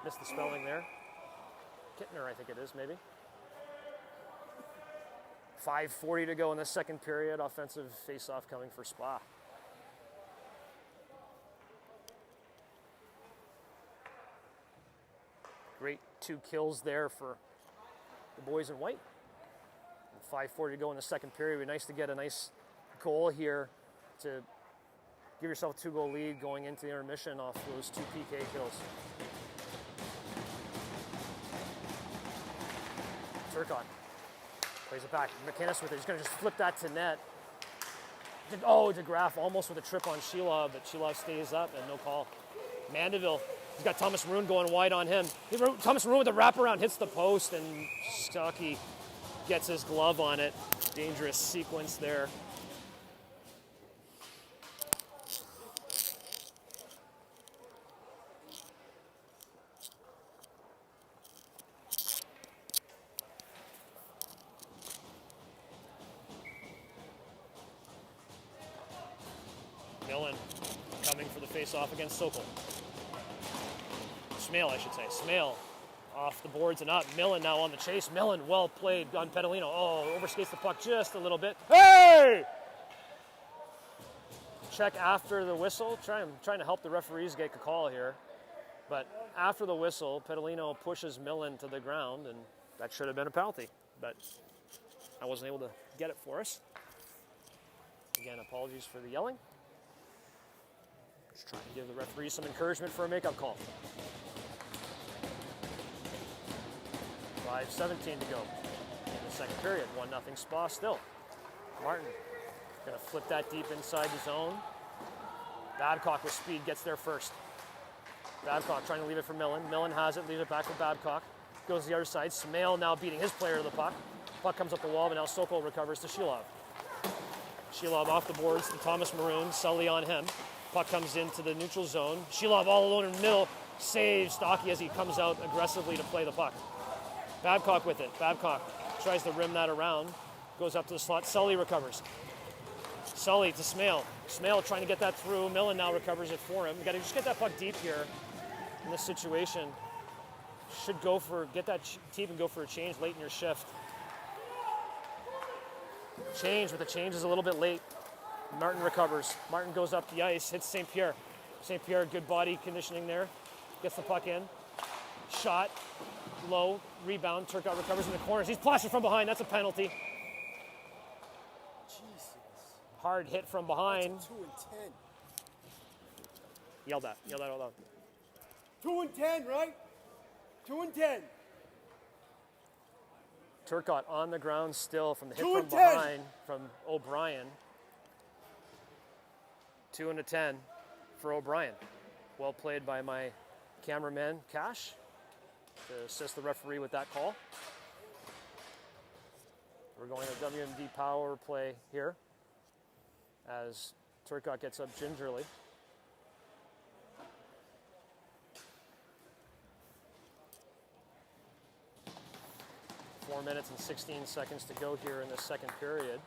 missed the spelling there. Kittner, I think it is, maybe. 5:40 to go in the second period. Offensive face-off coming for Spa. Great 2 kills there for the boys in white. 5:40 to go in the second period. It'd be nice to get a nice goal here to give yourself a 2-goal lead going into the intermission off those 2 PK kills. Turcotte plays it back. McInnes with it. He's going to just flip that to net. Oh, DeGraff almost with a trip on Shilov, but Shilov stays up and no call. Mandeville, he's got Thomas Maroon going wide on him. Thomas Maroon with a wraparound hits the post, and Stocky gets his glove on it. Dangerous sequence there. Millen coming for the face-off against Sokol. Smale, I should say. Smale off the boards and up. Millen now on the chase. Millen well played on Petalino. Oh, overskates the puck just a little bit. Hey! Check after the whistle. Trying to help the referees get a call here. But after the whistle, Petalino pushes Millen to the ground, and that should have been a penalty. But I wasn't able to get it for us. Again, apologies for the yelling. Just trying to give the referees some encouragement for a makeup call. 5:17 to go in the second period. 1-0 Spa still. Martin going to flip that deep inside the zone. Babcock with speed gets there first. Babcock trying to leave it for Millen. Millen has it, leaves it back for Babcock. Goes to the other side. Smale now beating his player to the puck. Puck comes up the wall, but now Sokol recovers to Shilov. Shilov off the boards to Thomas Maroon. Sully on him. Puck comes into the neutral zone. Shilov all alone in the middle. Saves Stocky as he comes out aggressively to play the puck. Babcock with it. Babcock tries to rim that around. Goes up to the slot. Sully recovers. Sully to Smale. Smale trying to get that through. Millen now recovers it for him. Got to just get that puck deep here. in this situation should go for, get that team and go for a change late in your shift. Change, but the change is a little bit late. Martin recovers. Martin goes up the ice, hits St. Pierre. St. Pierre, good body conditioning there. Gets the puck in. Shot, low, rebound. Turcotte recovers in the corners. He's plastered from behind. That's a penalty. Jesus. Hard hit from behind. That's a 2 and 10. Yell that out loud. 2 and 10, right? 2 and 10. Turcotte on the ground still from the hit 2 from and 10. behind from O'Brien. 2 and a 10 for O'Brien. Well played by my cameraman, Cash, to assist the referee with that call. We're going to WMD power play here as Turcotte gets up gingerly. 4 minutes and 16 seconds to go here in the second period.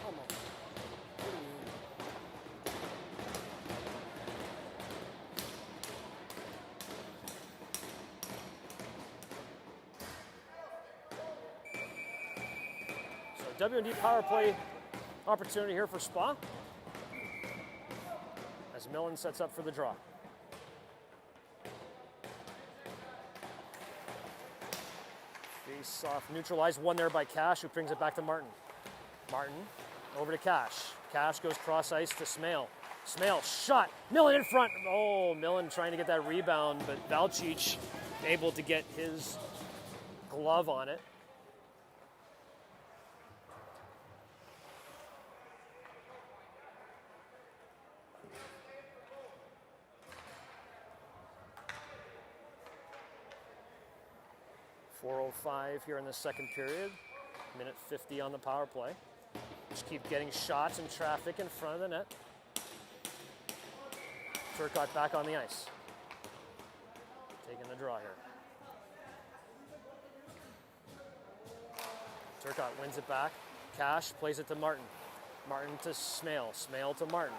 Come on. What do you mean? So WMD power play opportunity here for Spa as Millen sets up for the draw. Face off, neutralized, one there by Cash, who brings it back to Martin. Martin over to Cash. Cash goes cross ice to Smale. Smale shot, Millen in front. Oh, Millen trying to get that rebound, but Valcic able to get his glove on it. .405 here in the second period. Minute 50 on the power play. Just keep getting shots and traffic in front of the net. Turcotte back on the ice. Taking the draw here. Turcotte wins it back. Cash plays it to Martin. Martin to Smale. Smale to Martin.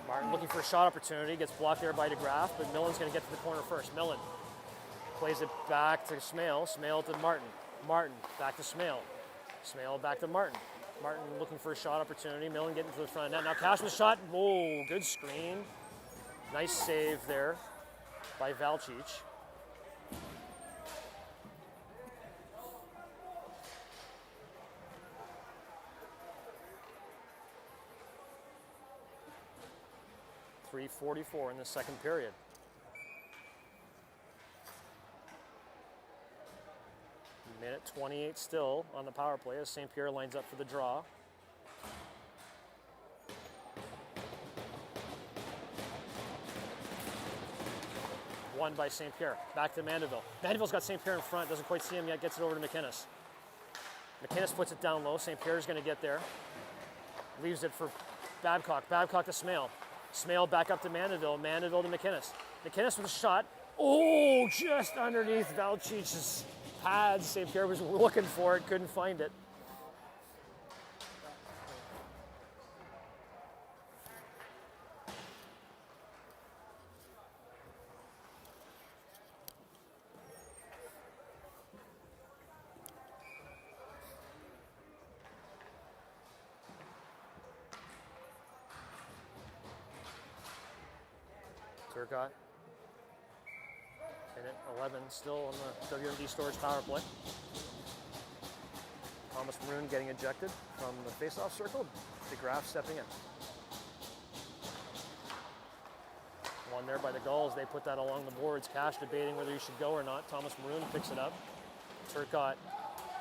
Martin looking for a shot opportunity. Gets blocked there by DeGraff, but Millen's going to get to the corner first. Millen plays it back to Smale. Smale to Martin. Martin back to Smale. Smale back to Martin. Martin looking for a shot opportunity. Millen getting to the front net. Now Cash with a shot. Whoa, good screen. Nice save there by Valcic. .344 in the second period. Minute 28 still on the power play as St. Pierre lines up for the draw. Won by St. Pierre. Back to Mandeville. Mandeville's got St. Pierre in front. Doesn't quite see him yet. Gets it over to McInnes. McInnes puts it down low. St. Pierre's going to get there. Leaves it for Babcock. Babcock to Smale. Smale back up to Mandeville. Mandeville to McInnes. McInnes with a shot. Oh, just underneath Valcic's pads. St. Pierre was looking for it, couldn't find it. Turcotte. Minute 11 still on the WMD Storage power play. Thomas Maroon getting ejected from the face-off circle. DeGraff stepping in. One there by the Gulls. They put that along the boards. Cash debating whether he should go or not. Thomas Maroon picks it up. Turcotte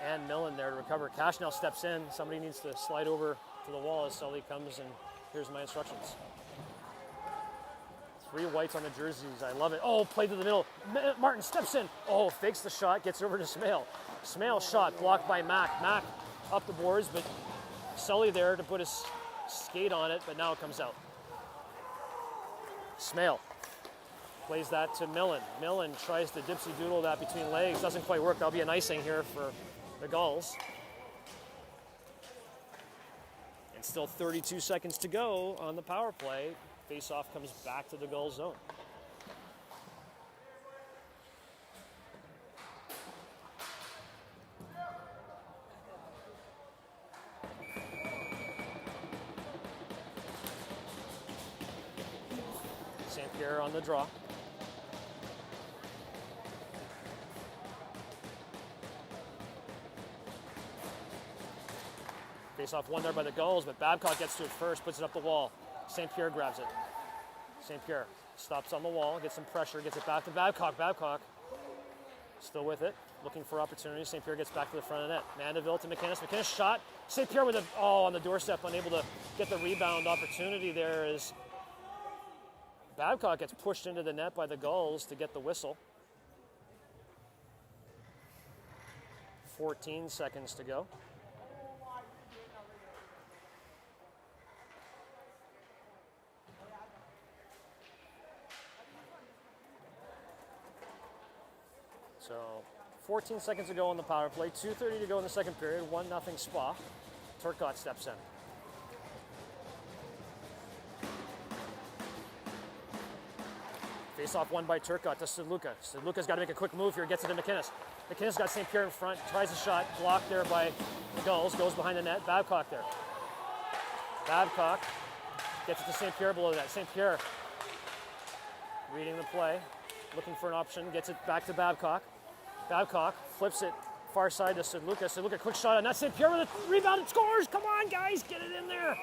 and Millen there to recover. Cash now steps in. Somebody needs to slide over to the wall as Sully comes and here's my instructions. 3 whites on the jerseys. I love it. Oh, play to the middle. Martin steps in. Oh, fakes the shot. Gets over to Smale. Smale shot blocked by Mack. Mack up the boards, but Sully there to put his skate on it, but now it comes out. Smale plays that to Millen. Millen tries to dipsy doodle that between legs. Doesn't quite work. That'll be an icing here for the Gulls. And still 32 seconds to go on the power play. Face-off comes back to the Gulls zone. St. Pierre on the draw. Face off one there by the Gulls, but Babcock gets to it first, puts it up the wall. St. Pierre grabs it. St. Pierre stops on the wall, gets some pressure, gets it back to Babcock. Babcock still with it, looking for opportunities. St. Pierre gets back to the front of the net. Mandeville to McInnes. McInnes shot. St. Pierre with on the doorstep, unable to get the rebound opportunity there as Babcock gets pushed into the net by the Gulls to get the whistle. 14 seconds to go. So 14 seconds to go on the power play, 2:30 to go in the second period, 1-0 Spa. Turcotte steps in. Face off one by Turcotte to Sedluka. Sedluka's got to make a quick move here, gets it to McInnes. McInnes got St. Pierre in front, tries a shot, blocked there by the Gulls, goes behind the net. Babcock there. Babcock gets it to St. Pierre below the net. St. Pierre reading the play, looking for an option, gets it back to Babcock. Babcock flips it far side to Sedluka. Sedluka, quick shot on that. St. Pierre with a rebound and scores. Come on, guys, get it in there.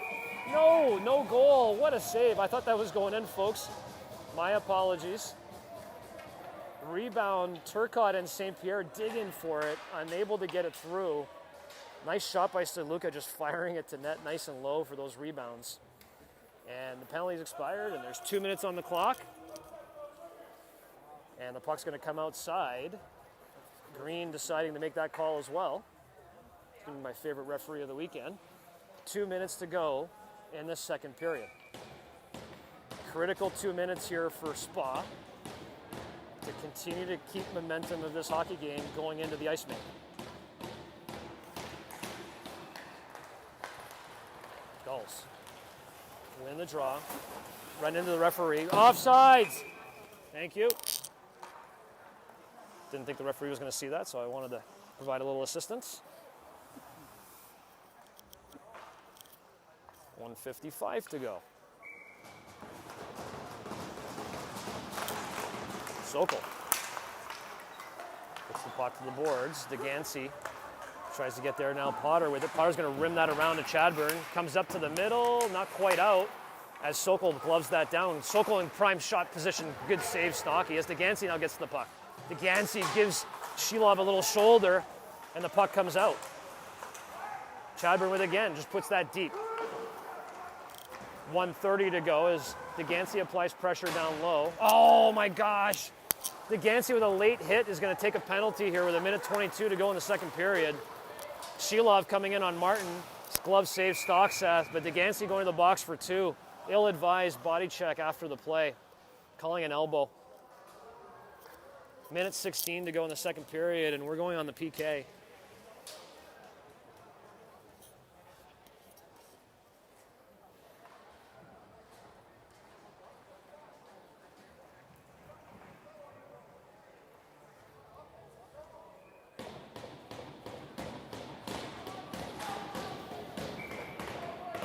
No goal. What a save. I thought that was going in, folks. My apologies. Rebound, Turcotte and St. Pierre digging for it, unable to get it through. Nice shot by Sedluka, just firing it to net nice and low for those rebounds. And the penalty's expired, and there's 2 minutes on the clock. And the puck's going to come outside. Green deciding to make that call as well. He's going to be my favorite referee of the weekend. 2 minutes to go in this second period. Critical 2 minutes here for Spa to continue to keep momentum of this hockey game going into the ice main. Gulls win the draw, run into the referee. Offsides! Thank you. Didn't think the referee was going to see that, so I wanted to provide a little assistance. 1:55 to go. Sokol puts the puck to the boards. DeGansey tries to get there now. Potter with it. Potter's going to rim that around to Chadburn. Comes up to the middle, not quite out as Sokol gloves that down. Sokol in prime shot position. Good save, Stocky, as DeGansey now gets to the puck. DeGansey gives Shilov a little shoulder, and the puck comes out. Chadburn with it again, just puts that deep. 1:30 to go as DeGansey applies pressure down low. Oh my gosh! DeGansey with a late hit is going to take a penalty here with 1:22 to go in the second period. Shilov coming in on Martin. Glove save Stockseth, but DeGansey going to the box for two. Ill-advised body check after the play, calling an elbow. 1:16 to go in the second period, and we're going on the PK.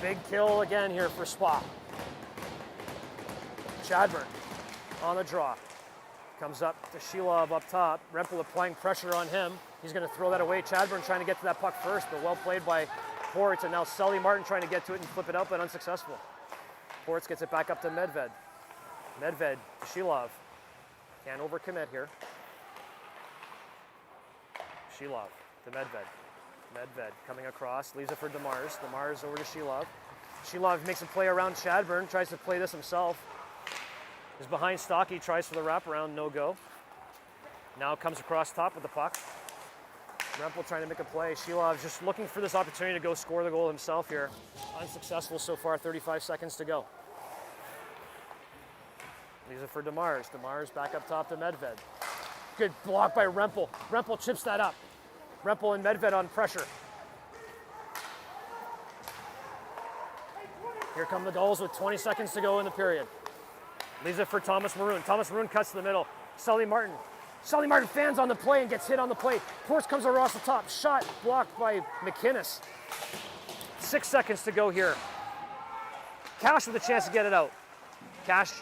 Big kill again here for Spa. Chadburn on the draw. Comes up to Shilov up top. Rempel applying pressure on him. He's going to throw that away. Chadburn trying to get to that puck first, but well played by Ports. And now Sully Martin trying to get to it and flip it out, but unsuccessful. Ports gets it back up to Medved. Medved to Shilov. Can't overcommit here. Shilov to Medved. Medved coming across, leaves it for Demars. Demars over to Shilov. Shilov makes a play around Chadburn, tries to play this himself. Is behind Stocky, tries for the wraparound, no go. Now comes across top with the puck. Rempel trying to make a play. Shilov just looking for this opportunity to go score the goal himself here. Unsuccessful so far, 35 seconds to go. These are for Demars. Demars back up top to Medved. Good block by Rempel. Rempel chips that up. Rempel and Medved on pressure. Here come the Gulls with 20 seconds to go in the period. Leaves it for Thomas Maroon. Thomas Maroon cuts to the middle. Sully Martin. Sully Martin fans on the play and gets hit on the play. Ports comes across the top. Shot blocked by McInnes. 6 seconds to go here. Cash with a chance to get it out. Cash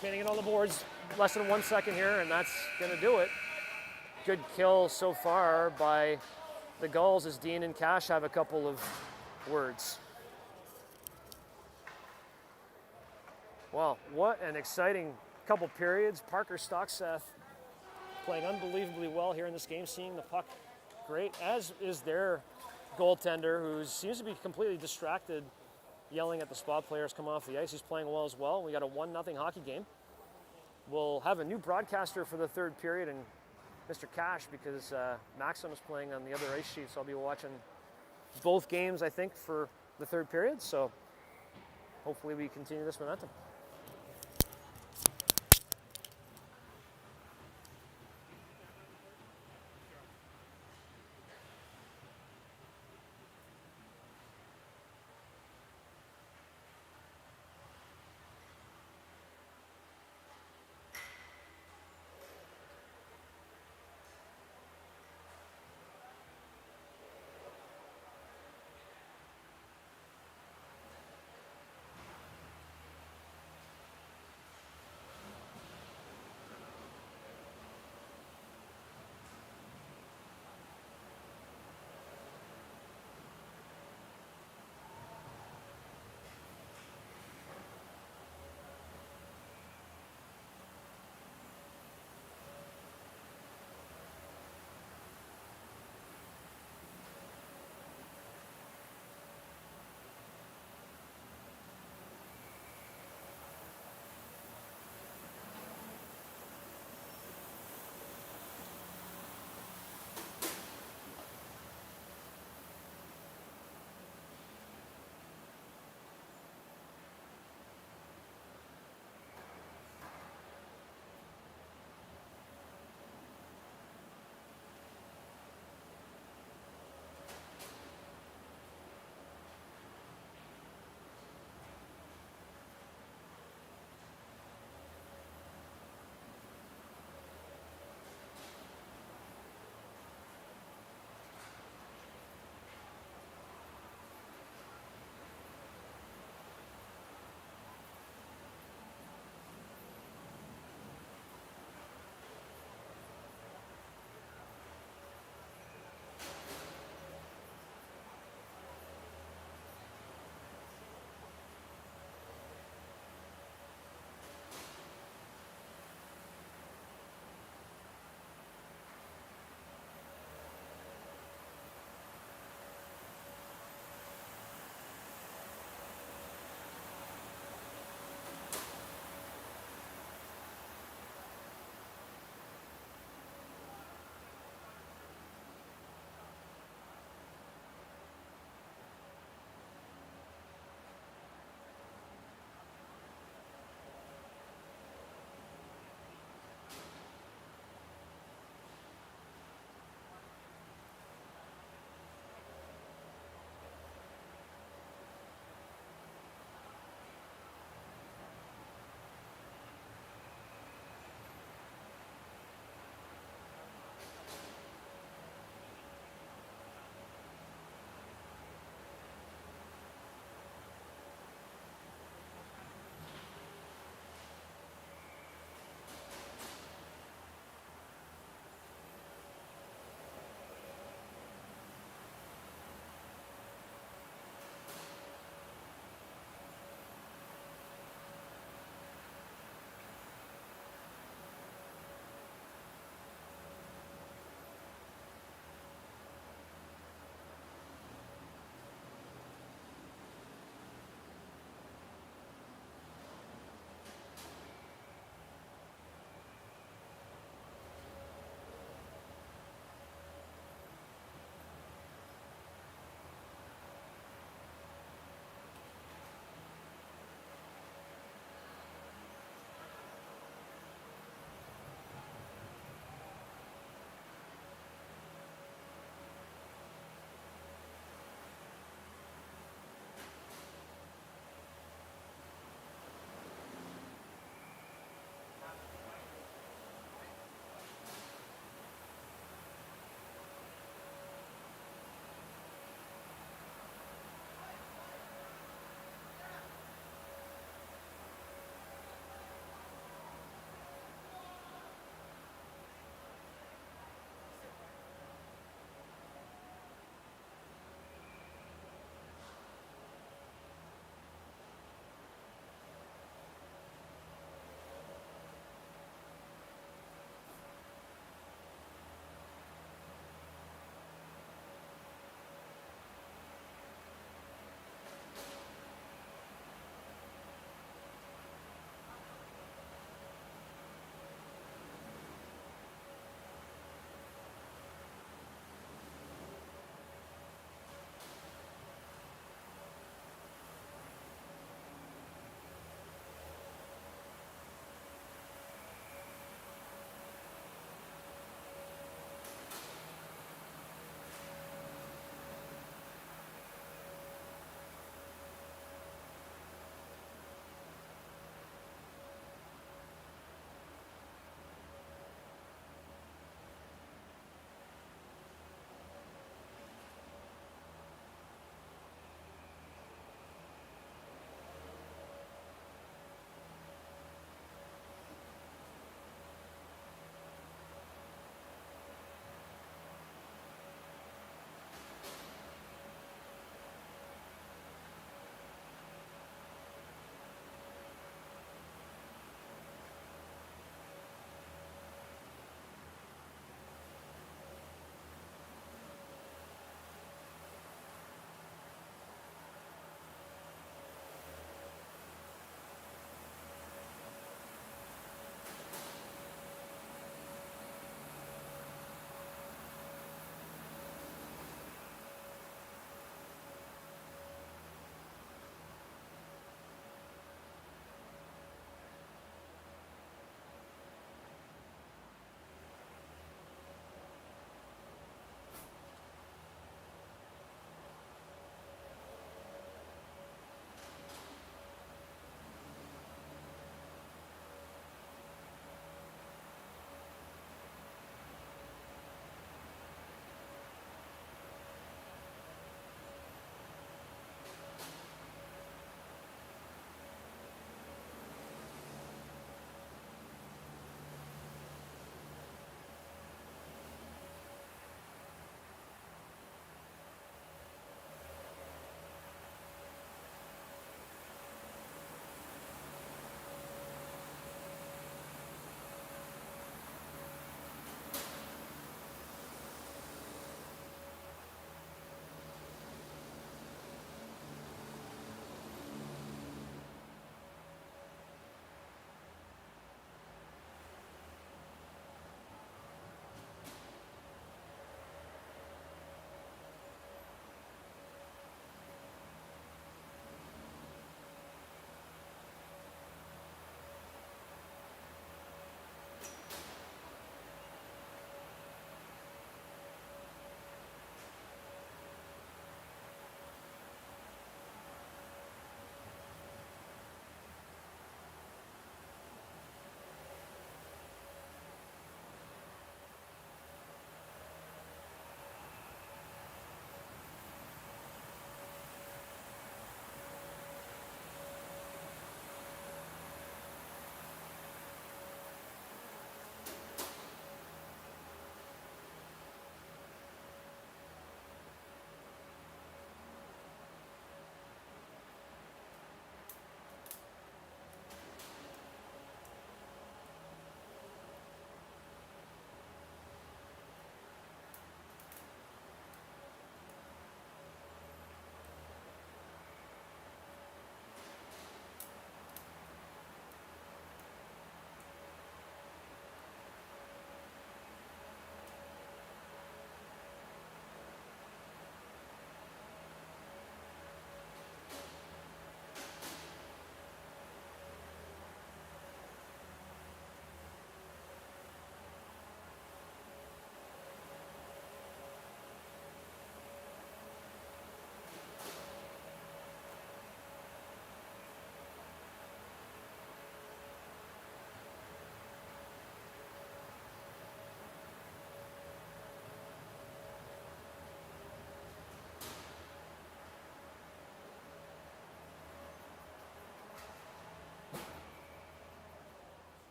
getting it on the boards. Less than 1 second here, and that's going to do it. Good kill so far by the Gulls as Dean and Cash have a couple of words. Wow, what an exciting couple periods. Parker Stockseth playing unbelievably well here in this game, seeing the puck great, as is their goaltender, who seems to be completely distracted, yelling at the spot players come off the ice. He's playing well as well. We got a 1-0 hockey game. We'll have a new broadcaster for the third period, and Mr. Cash, because Maxim is playing on the other ice sheet, so I'll be watching both games, I think, for the third period. So hopefully we continue this momentum.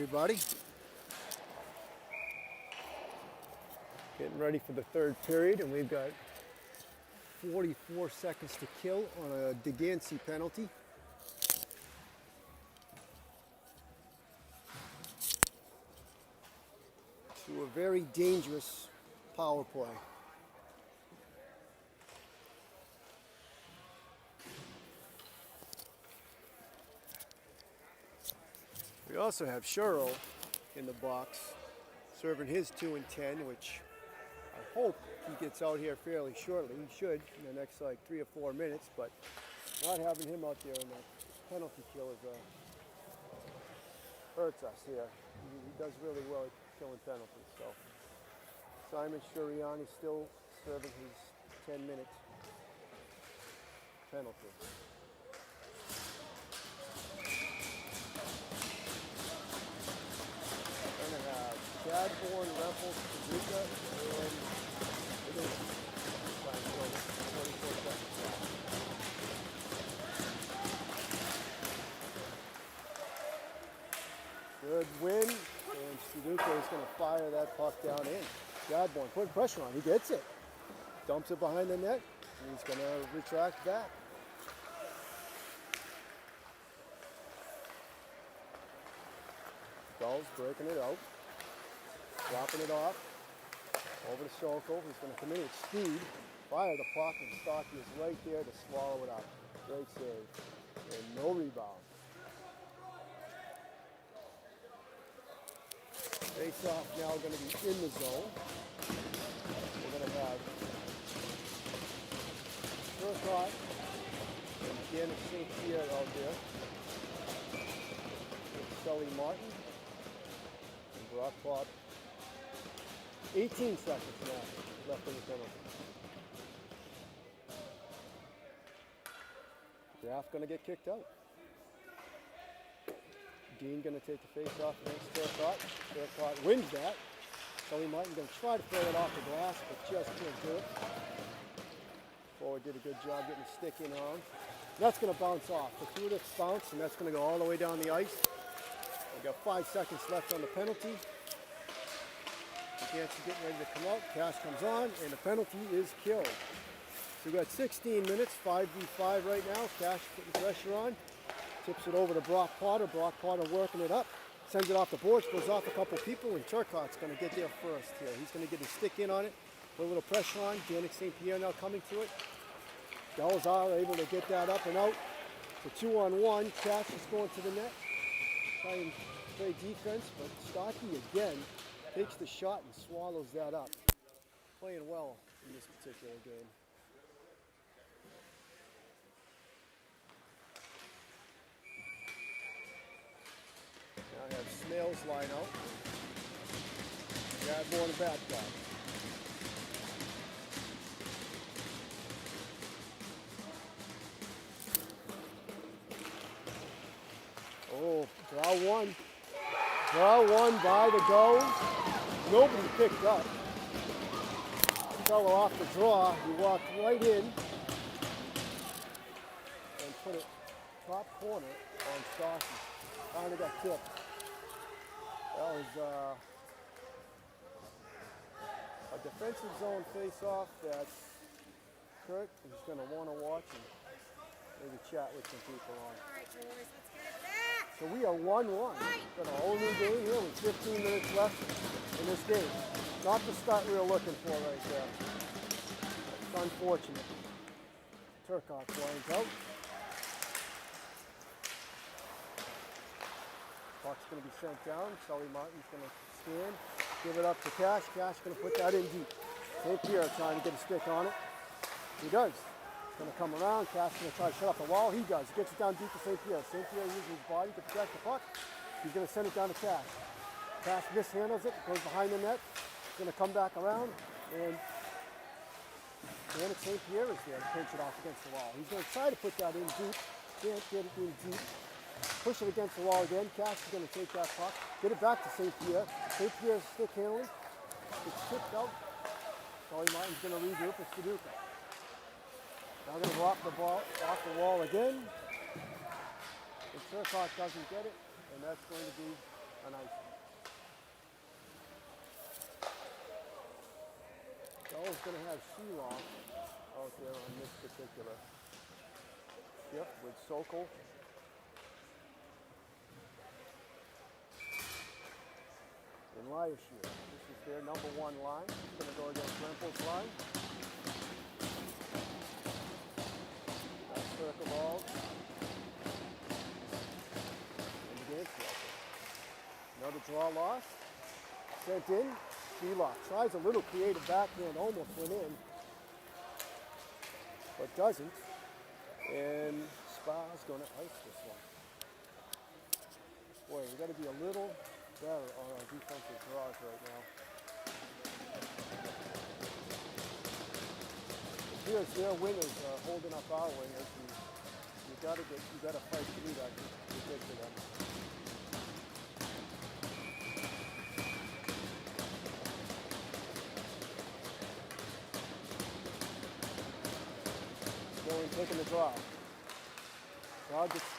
everybody. Getting ready for the third period, and we've got 44 seconds to kill on a Degancy penalty. To a very dangerous power play. We also have Shuro in the box, serving his 2 and 10, which I hope he gets out here fairly shortly. He should in the next like 3 or 4 minutes, but not having him out there in the penalty kill hurts us here. He does really well at killing penalties. So Simon Shuriani still serving his 10-minute penalty. Chadbourne, Remples, Paducah, and it is 24 seconds left. Good win, and Paducah is going to fire that puck down in. Chadbourne putting pressure on, he gets it. Dumps it behind the net, and he's going to retract back. Gulls breaking it out. Dropping it off, over to Sokol, who's going to come in with speed, fire the puck, and Stocky is right there to swallow it up. Great save, and no rebound. Face-off now going to be in the zone. We're going to have Turcotte and Janet St. Pierre out there. With Sully Martin and Brock Pop. 18 seconds now left in the penalty. Graf going to get kicked out. Dean going to take the face off against Turcotte. Turcotte wins that. Sully Martin going to try to throw it off the glass, but just can't do it. Forward did a good job getting a stick in on. That's going to bounce off. The Fortuitous bounce, and that's going to go all the way down the ice. We've got 5 seconds left on the penalty. Chance is getting ready to come out. Cash comes on, and the penalty is killed. So we've got 16 minutes, 5v5 right now. Cash putting pressure on. Tips it over to Brock Potter. Brock Potter working it up. Sends it off the boards, goes off a couple people, and Turcotte's going to get there first here. He's going to get his stick in on it, put a little pressure on. Danik St. Pierre now coming to it. Gulls are able to get that up and out. The 2-on-1. Cash is going to the net. Try and play defense, but Stocky again takes the shot and swallows that up. Playing well in this particular game. Now I have Snails line out. Chadbourne and bad guy. Oh, draw one. Draw one by the Gulls. Nobody picked up. Fella off the draw. He walked right in and put it top corner on Stocky. Finally got tipped. That was a defensive zone face-off that Kurt is going to want to watch and maybe chat with some people on. All right, boys, let's get it back. So we are 1-1. Got a whole new game here with 15 minutes left in this game. Not the start we were looking for right there. It's unfortunate. Turcotte lines out. Puck's going to be sent down. Sully Martin's going to stand. Give it up to Cash. Cash going to put that in deep. St. Pierre trying to get a stick on it. He does. He's going to come around. Cash going to try to shut off the wall. He does. He gets it down deep to St. Pierre. St. Pierre uses his body to protect the puck. He's going to send it down to Cash. Cash mishandles it. Goes behind the net. He's going to come back around. And St. Pierre is there to pinch it off against the wall. He's going to try to put that in deep. Can't get it in deep. Push it against the wall again. Cash is going to take that puck. Get it back to St. Pierre. St. Pierre's stick handling. It's kicked out. Sully Martin's going to regroup with Paducah. Now going to drop the ball off the wall again. And Turcotte doesn't get it. And that's going to be on ice. Gulls going to have Sheloff out there on this particular shift with Sokol. And Liashir. This is their number 1 line. It's going to go against Rempel's line. That's Kirkabald. And against Rempel. Another draw loss. Sent in. Sheloff tries a little creative backhand, almost went in. But doesn't. And Spa's going to ice this one. Boy, we got to be a little better on our defensive draws right now. It appears their wingers are holding up our wingers, and you gotta fight through that to get to them. Going, taking the draw. Draw gets.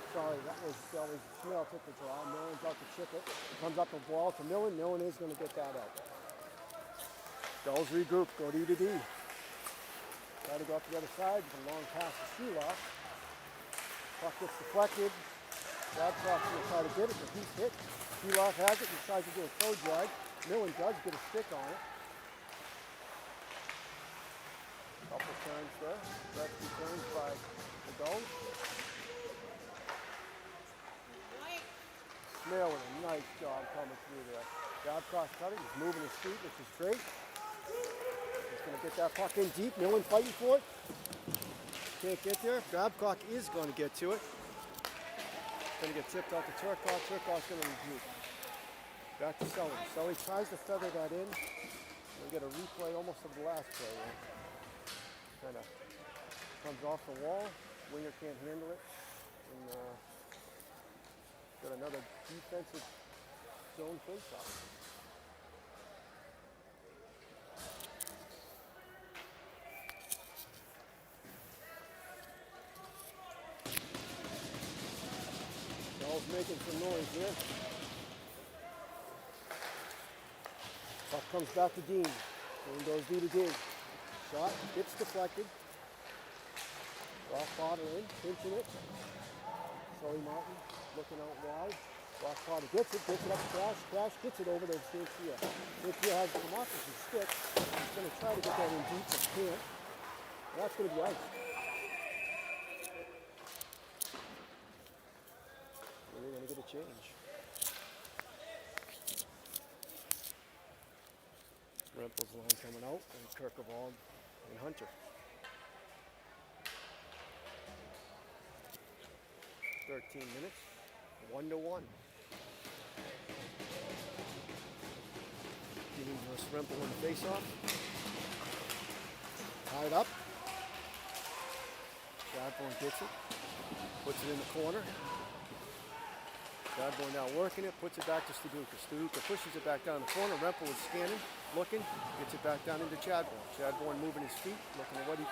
Sorry, that was Snell took the draw. Millen's out to chip it. It comes up the ball to Millen. Millen is going to get that out. Gulls regroup, go D to D. Try to go up the other side. It's a long pass to Sheloff. Puck gets deflected. Babcock's going to try to get it, but he's hit. Sheloff has it. He tries to do a toe drag. Millen does get a stick on it. Couple turns there. Gretzky turns by the Gulls. Snail with a nice job coming through there. Babcock cutting, he's moving his feet, which is great. He's going to get that puck in deep. Millen fighting for it. Can't get there. Babcock is going to get to it. Going to get tipped out to Turcotte. Turcotte's going to regroup. Back to Sully. Sully tries to feather that in. We get a replay almost of the last play. Kind of comes off the wall. Winger can't handle it. And, got another defensive zone face-off. Gulls making some noise here. Puck comes back to Dean. Dean goes D to D. Shot gets deflected. Rock Potter in, pinching it. Sully Martin looking out wide. Rock Potter gets it up to Crash. Crash gets it over to St. Pierre. St. Pierre has the come off with his stick. He's going to try to get that in deep, but can't. And that's going to be ice. And they're going to get a change. Rempel's line coming out, and Kirkabald and Hunter. 13 minutes, 1-1. Dean versus Rempel in the face-off. Tied up. Chadbourne gets it, puts it in the corner. Chadbourne now working it, puts it back to Studuka. Studuka pushes it back down the corner. Rempel is scanning, looking, gets it back down into Chadbourne. Chadbourne moving his feet, looking at what he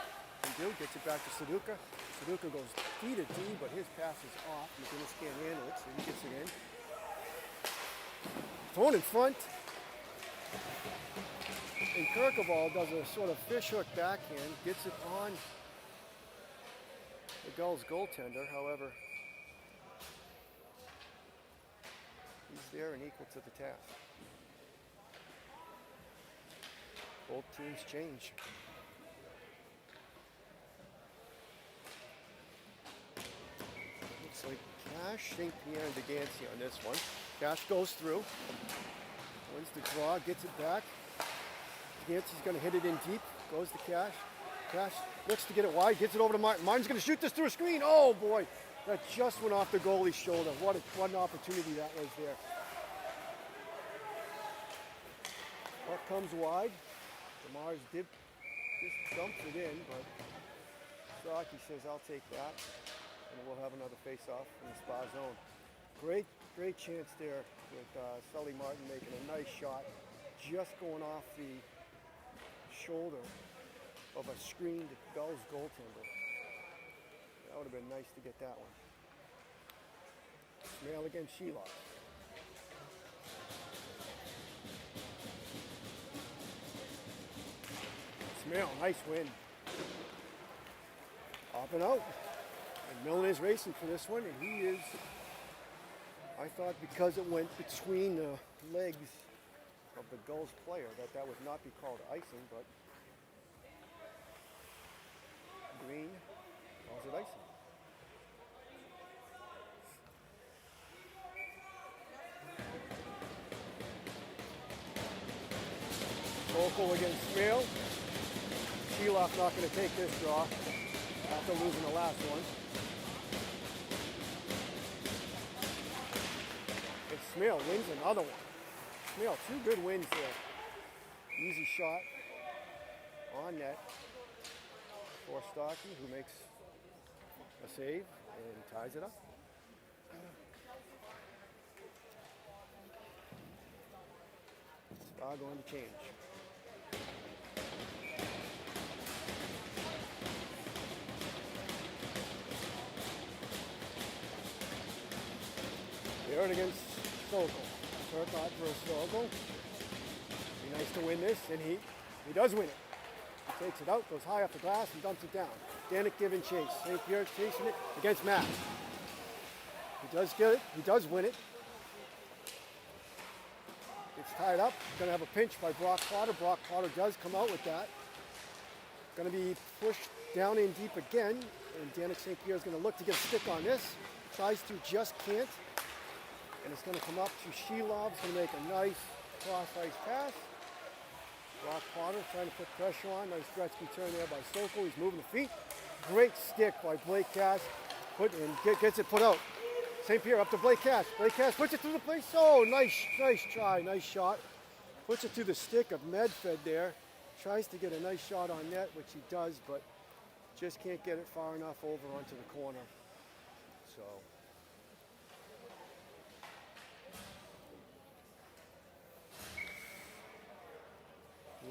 can do, gets it back to Studuka. Studuka goes D to D, but his pass is off. McGinnis can't handle it, so he gets it in. Thrown in front. And Kirkabald does a sort of fishhook backhand, gets it on the Gulls goaltender. However, he's there and equal to the task. Both teams change. Looks like Cash, St. Pierre, and Dagansey on this one. Cash goes through, wins the draw, gets it back. Dagansey's going to hit it in deep, goes to Cash. Cash looks to get it wide, gets it over to Martin. Martin's going to shoot this through a screen. Oh boy, that just went off the goalie's shoulder. What an opportunity that was there. Puck comes wide. DeMars just dumps it in, but Saki says, I'll take that. And we'll have another face-off in the Spa zone. Great chance there with Sully Martin making a nice shot, just going off the shoulder of a screened Gulls goaltender. That would have been nice to get that one. Snail against Sheloff. Smale, nice win. Up and out. And Milne is racing for this one, and he is, I thought because it went between the legs of the Gulls player that would not be called icing, but Green calls it icing. Sokol against Smale. Sheloff not going to take this draw after losing the last one. And Smale wins another one. Smale, 2 good wins there. Easy shot on net for Stocky, who makes a save and ties it up. Star going to change. Garrett against Sokol. Turcotte versus Sokol. Be nice to win this, and he does win it. He takes it out, goes high off the glass, and dumps it down. Danik giving chase. St. Pierre chasing it against Matt. He does get it. He does win it. It's tied up. Going to have a pinch by Brock Potter. Brock Potter does come out with that. Going to be pushed down in deep again, and Danik St. Pierre is going to look to get a stick on this. Tries to, just can't. And it's going to come up to Shelov. It's going to make a nice cross-ice pass. Brock Potter trying to put pressure on. Nice Gretzky turn there by Sokol. He's moving the feet. Great stick by Blake Cass. Gets it put out. St. Pierre up to Blake Cass. Blake Cass puts it through the place. Oh, nice try, nice shot. Puts it through the stick of Medfed there. Tries to get a nice shot on net, which he does, but just can't get it far enough over onto the corner. So.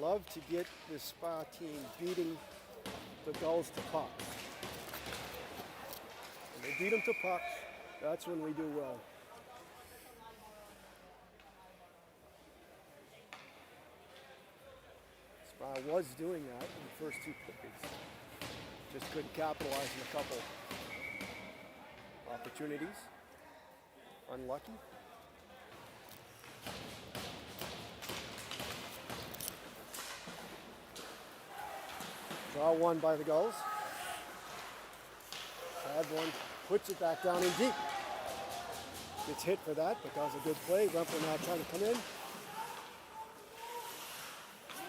Love to get this Spa team beating the Gulls to pucks. When they beat them to pucks, that's when we do well. Spa was doing that in the first 2 periods. Just couldn't capitalize on a couple opportunities. Unlucky. Draw one by the Gulls. Chadbourne puts it back down in deep. Gets hit for that, but does a good play. Rumpler now trying to come in.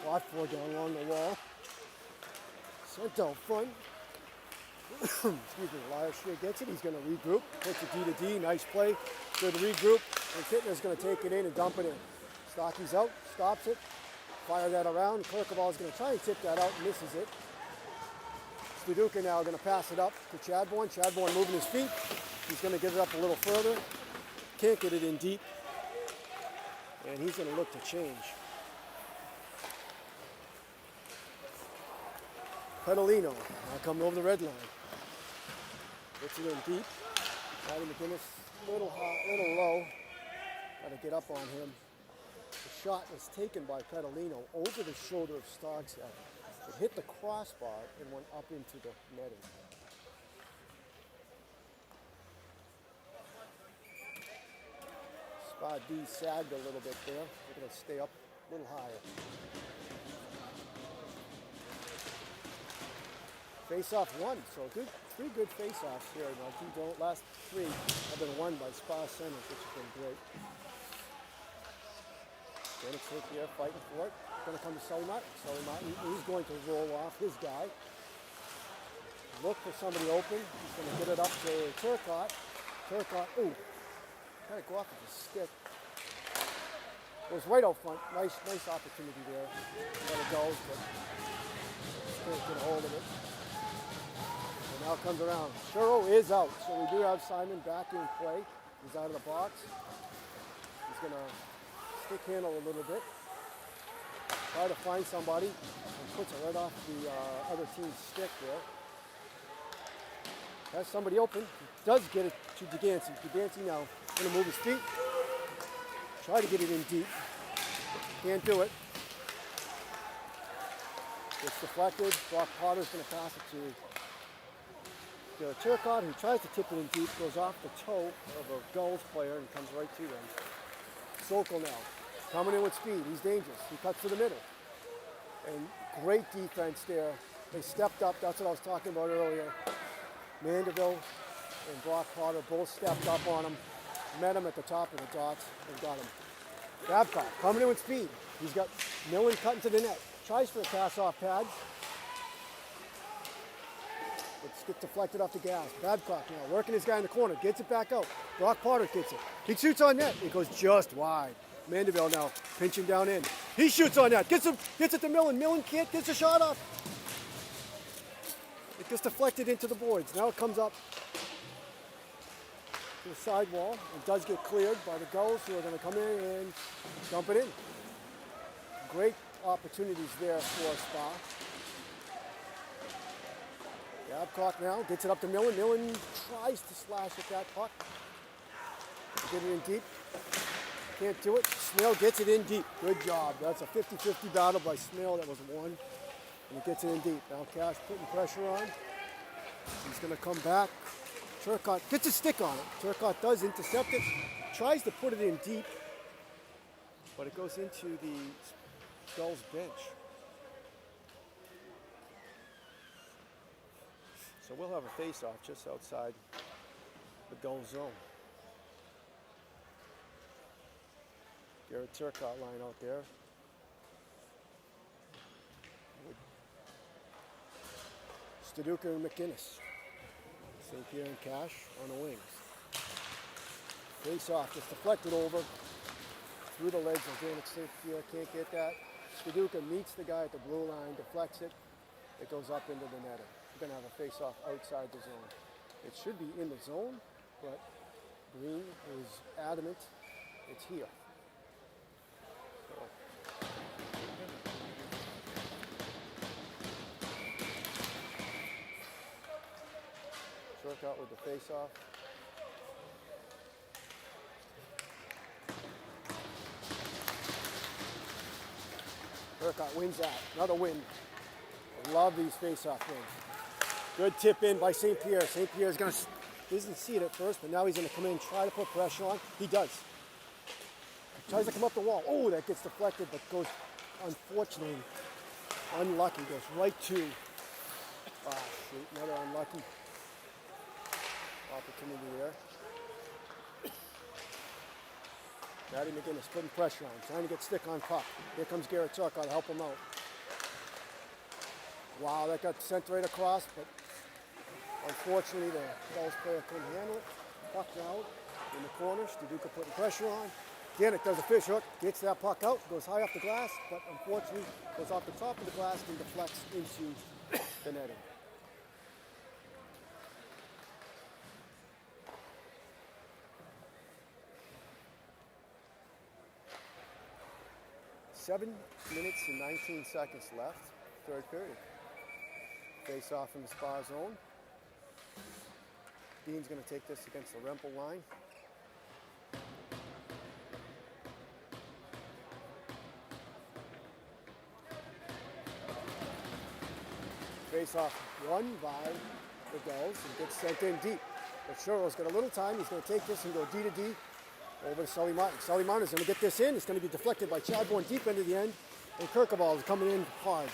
Watford down along the wall. Sent out front. Excuse me, Elias Shear gets it. He's going to regroup. Puts it D to D. Nice play. Good regroup. And Kittner's going to take it in and dump it in. Stocky's out. Stops it. Fire that around. Kirkaball's going to try and tip that out and misses it. Studuka now going to pass it up to Chadbourne. Chadbourne moving his feet. He's going to get it up a little further. Can't get it in deep. And he's going to look to change. Pedalino now coming over the red line. Gets it in deep. Patty McGinnis, little high, little low. Got to get up on him. The shot was taken by Pedalino over the shoulder of Stogshead. It hit the crossbar and went up into the netting. Spot D sagged a little bit there. They're going to stay up a little higher. Face-off won, so three good face-offs here. Now, last 3 have been won by Spa Center, which has been great. Danik St. Pierre fighting for it. Going to come to Sully Martin. Sully Martin is going to roll off his guy. Look for somebody open. He's going to get it up to Turcotte. Turcotte, ooh, kind of go off with his stick. Goes right out front. Nice opportunity there. Let it go, but can't get a hold of it. And now comes around. Churro is out, so we do have Simon back in play. He's out of the box. He's going to stick handle a little bit. Try to find somebody and puts it right off the other team's stick there. Has somebody open. He does get it to Degancy. Degancy now going to move his feet. Try to get it in deep. Can't do it. Gets deflected. Brock Potter's going to pass it to Garrett Turcotte, who tries to tip it in deep, goes off the toe of a Gulls player and comes right to them. Sokol now, coming in with speed. He's dangerous. He cuts to the middle. And great defense there. They stepped up. That's what I was talking about earlier. Mandeville and Brock Potter both stepped up on him, met him at the top of the dots, and got him. Babcock coming in with speed. He's got Millen cutting to the net. Tries for a pass-off pad. But gets deflected off the gas. Babcock now working his guy in the corner. Gets it back out. Brock Potter gets it. He shoots on net. It goes just wide. Mandeville now pinching down in. He shoots on net. Gets it to Millen. Millen can't get the shot off. It gets deflected into the boards. Now it comes up to the sidewall. It does get cleared by the Gulls, who are going to come in and dump it in. Great opportunities there for Spa. Babcock now gets it up to Millen. Millen tries to slash at that puck. Get it in deep. Can't do it. Smale gets it in deep. Good job. That's a 50-50 battle by Smale. That was won. And he gets it in deep. Now Cash putting pressure on. He's going to come back. Turcotte gets a stick on it. Turcotte does intercept it. Tries to put it in deep. But it goes into the Gulls bench. So we'll have a face-off just outside the goal zone. Garrett Turcotte line out there. Staduka and McInnes. St. Pierre and Cash on the wings. Face-off gets deflected over through the legs of Janet St. Pierre. Can't get that. Staduka meets the guy at the blue line, deflects it. It goes up into the netting. We're going to have a face-off outside the zone. It should be in the zone, but Green is adamant it's here. Turcotte with the face-off. Turcotte wins that. Another win. I love these face-off wins. Good tip in by St. Pierre. St. Pierre's going to, doesn't see it at first, but now he's going to come in and try to put pressure on. He does. He tries to come up the wall. Oh, that gets deflected, but goes, unfortunately, unlucky. Goes right to, shoot, another unlucky opportunity there. Matty McInnes putting pressure on, trying to get stick on puck. Here comes Garrett Turcotte to help him out. Wow, that got sent right across, but unfortunately the Gulls player couldn't handle it. Puck out in the corner. Staduka putting pressure on. Janet does a fish hook, gets that puck out, goes high off the glass, but unfortunately goes off the top of the glass and deflects into the netting. Seven minutes and 19 seconds left, third period. Face off in the Spa zone. Dean's going to take this against the Rempel line. Face off won by the Gulls and gets sent in deep. But Sherrill's got a little time. He's going to take this and go D to D over to Sully Martin. Sully Martin's going to get this in. It's going to be deflected by Chadbourne deep into the end. And Kirkaball is coming in hard.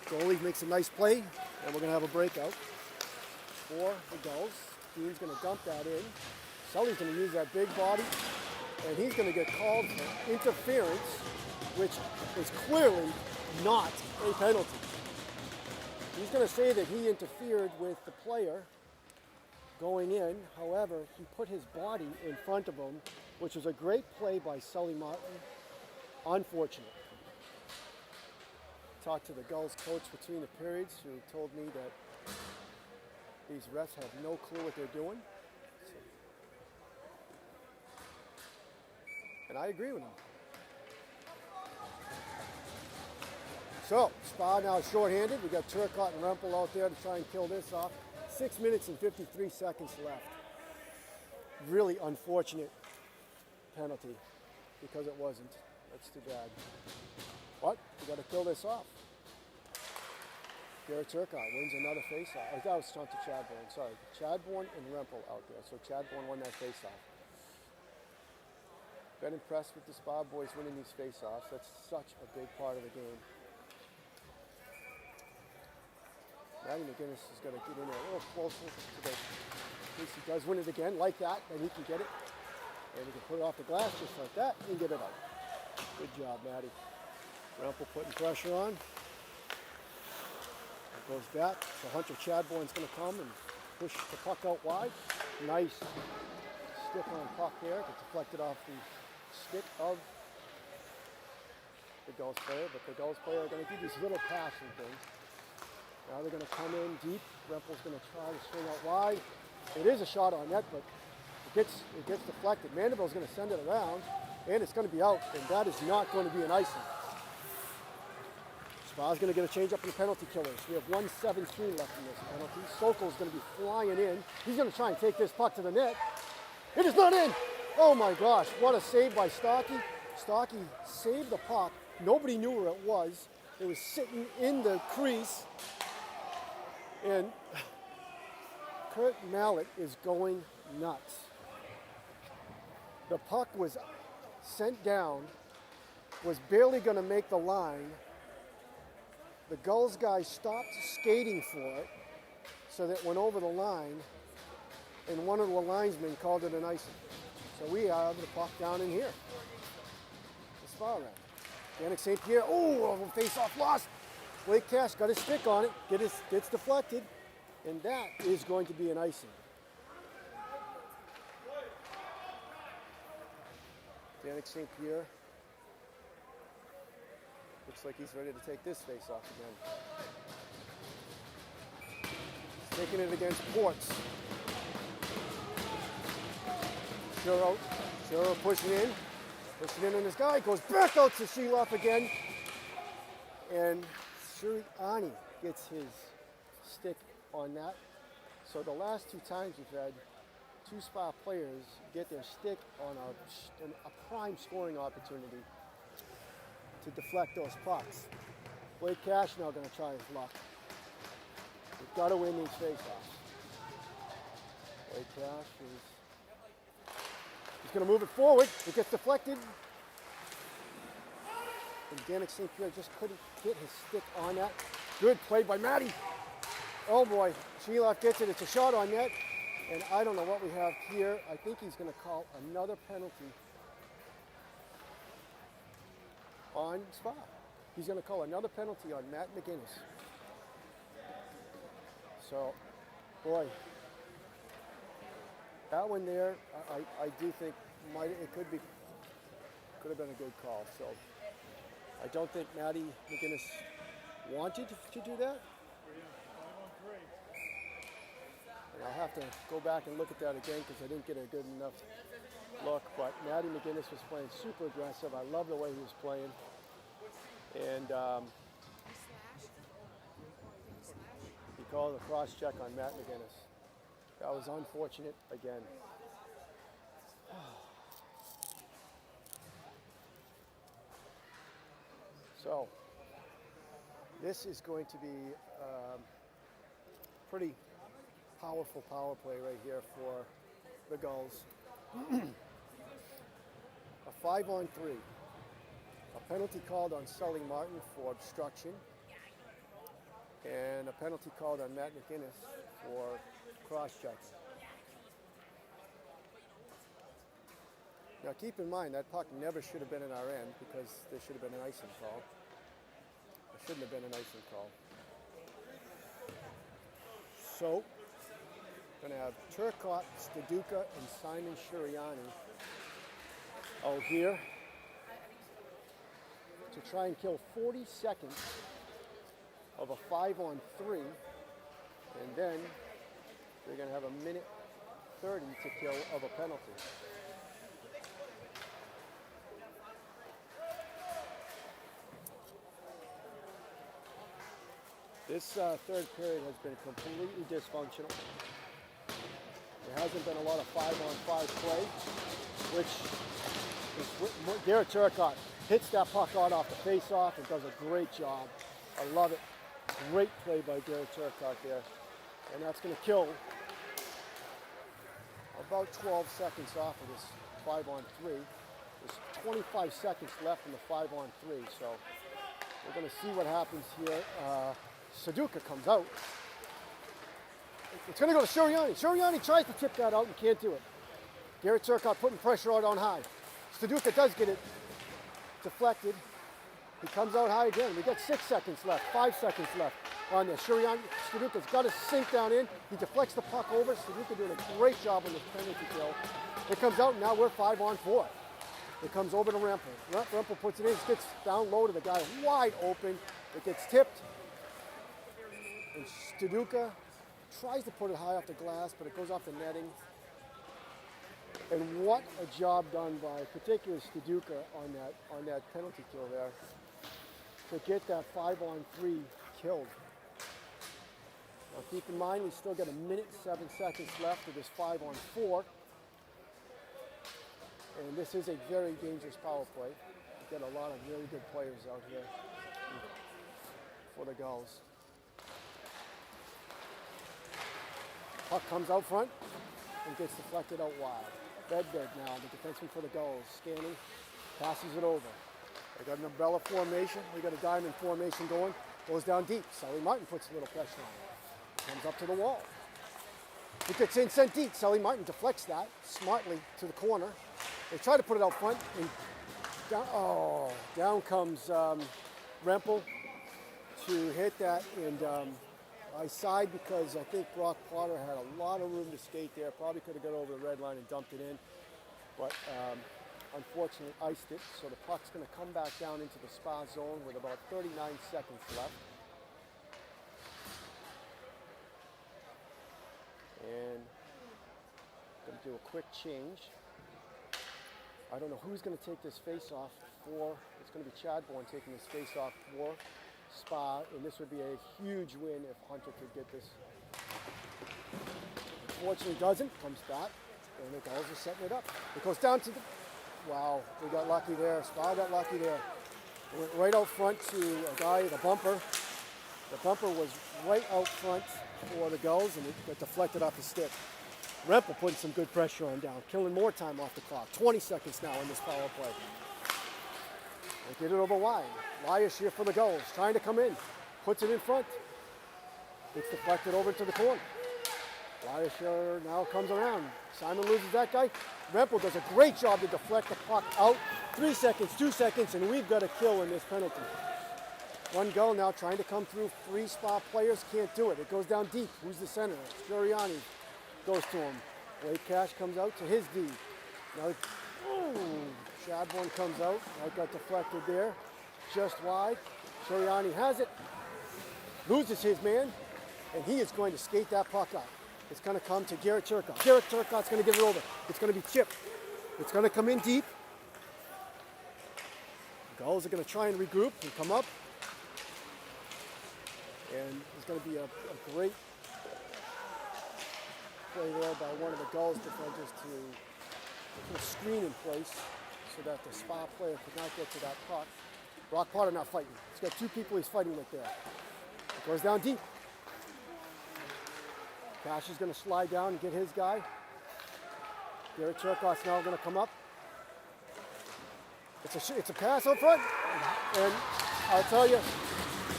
Goalie makes a nice play, and we're going to have a breakout for the Gulls. Dean's going to dump that in. Sully's going to use that big body, and he's going to get called for interference, which is clearly not a penalty. He's going to say that he interfered with the player going in. However, he put his body in front of him, which was a great play by Sully Martin. Unfortunate. Talked to the Gulls coach between the periods, who told me that these refs have no clue what they're doing. And I agree with him. So, Spa now shorthanded. We got Turcotte and Rempel out there to try and kill this off. 6 minutes and 53 seconds left. Really unfortunate penalty because it wasn't. That's too bad. But we got to kill this off. Garrett Turcotte wins another faceoff. Oh, that was Chauncey Chadbourne, sorry. Chadbourne and Rempel out there. So Chadbourne won that faceoff. Been impressed with the Spa boys winning these faceoffs. That's such a big part of the game. Matty McGinnis is going to get in there a little closer to the, in case he does win it again, like that, then he can get it. And he can put it off the glass just like that and get it out. Good job, Matty. Rempel putting pressure on. It goes back. So Hunter Chadbourne's going to come and push the puck out wide. Nice stick on puck there. Gets deflected off the stick of the Gulls player. But the Gulls player are going to do these little passing things. Now they're going to come in deep. Rempel's going to try to swing out wide. It is a shot on net, but it gets deflected. Mandeville's going to send it around, and it's going to be out, and that is not going to be an icing. Spa's going to get a change up in the penalty killers. We have 1:17 left in this penalty. Sokol's going to be flying in. He's going to try and take this puck to the net. It is not in. Oh my gosh, what a save by Stocky. Stocky saved the puck. Nobody knew where it was. It was sitting in the crease. And Kurt Mallett is going nuts. The puck was sent down, was barely going to make the line. The Gulls guy stopped skating for it, so that it went over the line, and one of the linesmen called it an icing. So we have the puck down in here. The Spa round. Yannick St. Pierre, oh, face-off lost. Blake Cash got his stick on it, gets deflected, and that is going to be an icing. Yannick St. Pierre looks like he's ready to take this face-off again. He's taking it against Ports. Shuro pushing in on this guy, goes back out to Sheloff again, and Sirianni gets his stick on that. So the last two times we've had two Spa players get their stick on a prime scoring opportunity to deflect those pucks. Blake Cash now going to try his luck. We've got to win these faceoffs. Blake Cash he's going to move it forward. It gets deflected. And Yannick St. Pierre just couldn't get his stick on that. Good play by Matty. Oh boy, Sheloff gets it. It's a shot on net. And I don't know what we have here. I think he's going to call another penalty on Spa. He's going to call another penalty on Matt McGinnis. So, boy, that one there, I do think could have been a good call. So, I don't think Matty McGinnis wanted to do that. And I'll have to go back and look at that again because I didn't get a good enough look. But Matty McGinnis was playing super aggressive. I love the way he was playing. And he called a cross check on Matt McGinnis. That was unfortunate again. So this is going to be pretty powerful power play right here for the Gulls. A 5-on-3. A penalty called on Sully Martin for obstruction. And a penalty called on Matt McGinnis for cross-checks. Now keep in mind that puck never should have been in our end because there should have been an icing call. There shouldn't have been an icing call. So, going to have Turcotte, Staduka, and Simon Sirianni out here to try and kill 40 seconds of a 5-on-3, and then they're going to have a minute 30 to kill of a penalty. This third period has been completely dysfunctional. There hasn't been a lot of 5-on-5 play, which is Garrett Turcotte hits that puck out off the face-off and does a great job. I love it. Great play by Garrett Turcotte there. And that's going to kill about 12 seconds off of this 5-on-3. There's 25 seconds left in the 5-on-3, so we're going to see what happens here. Suduka comes out. It's going to go to Suriani. Suriani tries to tip that out and can't do it. Garrett Turcotte putting pressure out on high. Suduka does get it deflected. He comes out high again. We got 6 seconds left, 5 seconds left on this. Suduka's got to sink down in. He deflects the puck over. Suduka doing a great job on this penalty kill. It comes out, and now we're 5-on-4. It comes over to Rempel. Rempel puts it in, gets down low to the guy wide open. It gets tipped. And Suduka tries to put it high off the glass, but it goes off the netting. And what a job done by particularly Suduka on that penalty kill there to get that 5-on-3 killed. Now keep in mind we still got 1 minute 7 seconds left of this 5-on-4. And this is a very dangerous power play. We've got a lot of really good players out here for the Gulls. Puck comes out front and gets deflected out wide. Bedbed now, the defenseman for the Gulls, scanning, passes it over. They got an umbrella formation, we got a diamond formation going, goes down deep. Sully Martin puts a little pressure on it. Comes up to the wall. He gets in, sent deep. Sully Martin deflects that smartly to the corner. They try to put it out front, and down comes Rempel to hit that, and I sighed because I think Brock Potter had a lot of room to skate there. Probably could have got over the red line and dumped it in, but unfortunately iced it. So the puck's going to come back down into the spa zone with about 39 seconds left. And going to do a quick change. I don't know who's going to take this face-off for. It's going to be Chadbourne taking this face-off for Spa, and this would be a huge win if Hunter could get this. Unfortunately doesn't, comes back, and the Gulls are setting it up. It goes down to the, wow, we got lucky there. Spa got lucky there. It went right out front to a guy, the bumper. The bumper was right out front for the Gulls, and it got deflected off the stick. Rempel putting some good pressure on down, killing more time off the clock. 20 seconds now in this power play. They get it over wide. Lyish here for the Gulls, trying to come in. Puts it in front. It's deflected over to the corner. Lyish here now comes around. Simon loses that guy. Rempel does a great job to deflect the puck out. 3 seconds, 2 seconds, and we've got a kill in this penalty. One Gull now trying to come through. 3 Spa players can't do it. It goes down deep. Who's the center? Suriani goes to him. Wade Cash comes out to his D. Now, Chadbourne comes out. That got deflected there. Just wide. Suriani has it. Loses his man. And he is going to skate that puck out. It's going to come to Garrett Turcotte. Garrett Turcotte's going to get it over. It's going to be chipped. It's going to come in deep. The Gulls are going to try and regroup and come up. And there's going to be a great play there by one of the Gulls defenders to put a screen in place so that the Spa player could not get to that puck. Brock Potter not fighting. He's got 2 people he's fighting with there. It goes down deep. Cash is going to slide down and get his guy. Garrett Turcotte's now going to come up. It's a pass up front. And I'll tell you,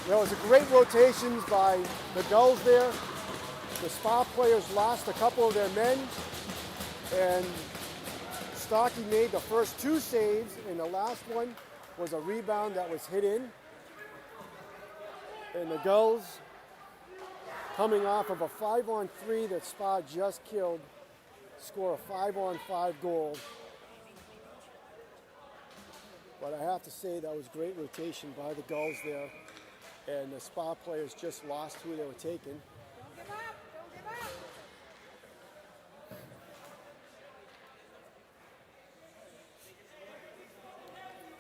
there was a great rotations by the Gulls there. The Spa players lost a couple of their men, and Stocky made the first 2 saves, and the last one was a rebound that was hit in. And the Gulls, coming off of a 5-on-3 that Spa just killed, score a 5-on-5 goal. But I have to say that was great rotation by the Gulls there, and the Spa players just lost who they were taking.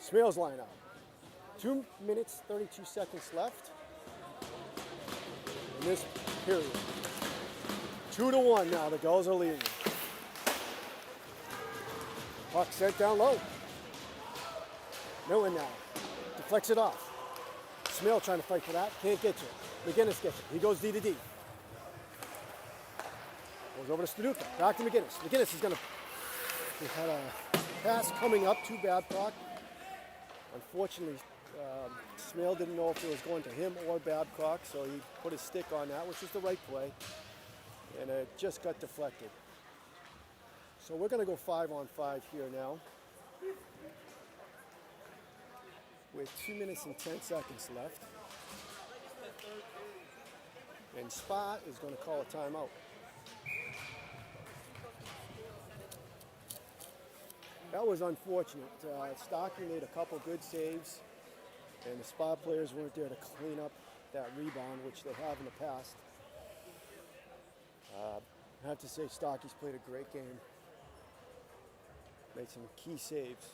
Smales line out. 2 minutes, 32 seconds left in this period. 2-1 now, the Gulls are leading. Puck sent down low. Millen now deflects it off. Smale trying to fight for that, can't get to it. McGinnis gets it. He goes D to D. Goes over to Studuka. Back to McGinnis. McGinnis is going to... He had a pass coming up to Babcock. Unfortunately, Smale didn't know if it was going to him or Babcock, so he put his stick on that, which is the right play. And it just got deflected. So we're going to go 5-on-5 here now. With 2 minutes and 10 seconds left. And Spa is going to call a timeout. That was unfortunate. Stocky made a couple good saves, and the Spa players weren't there to clean up that rebound, which they have in the past. I have to say Stocky's played a great game. Made some key saves.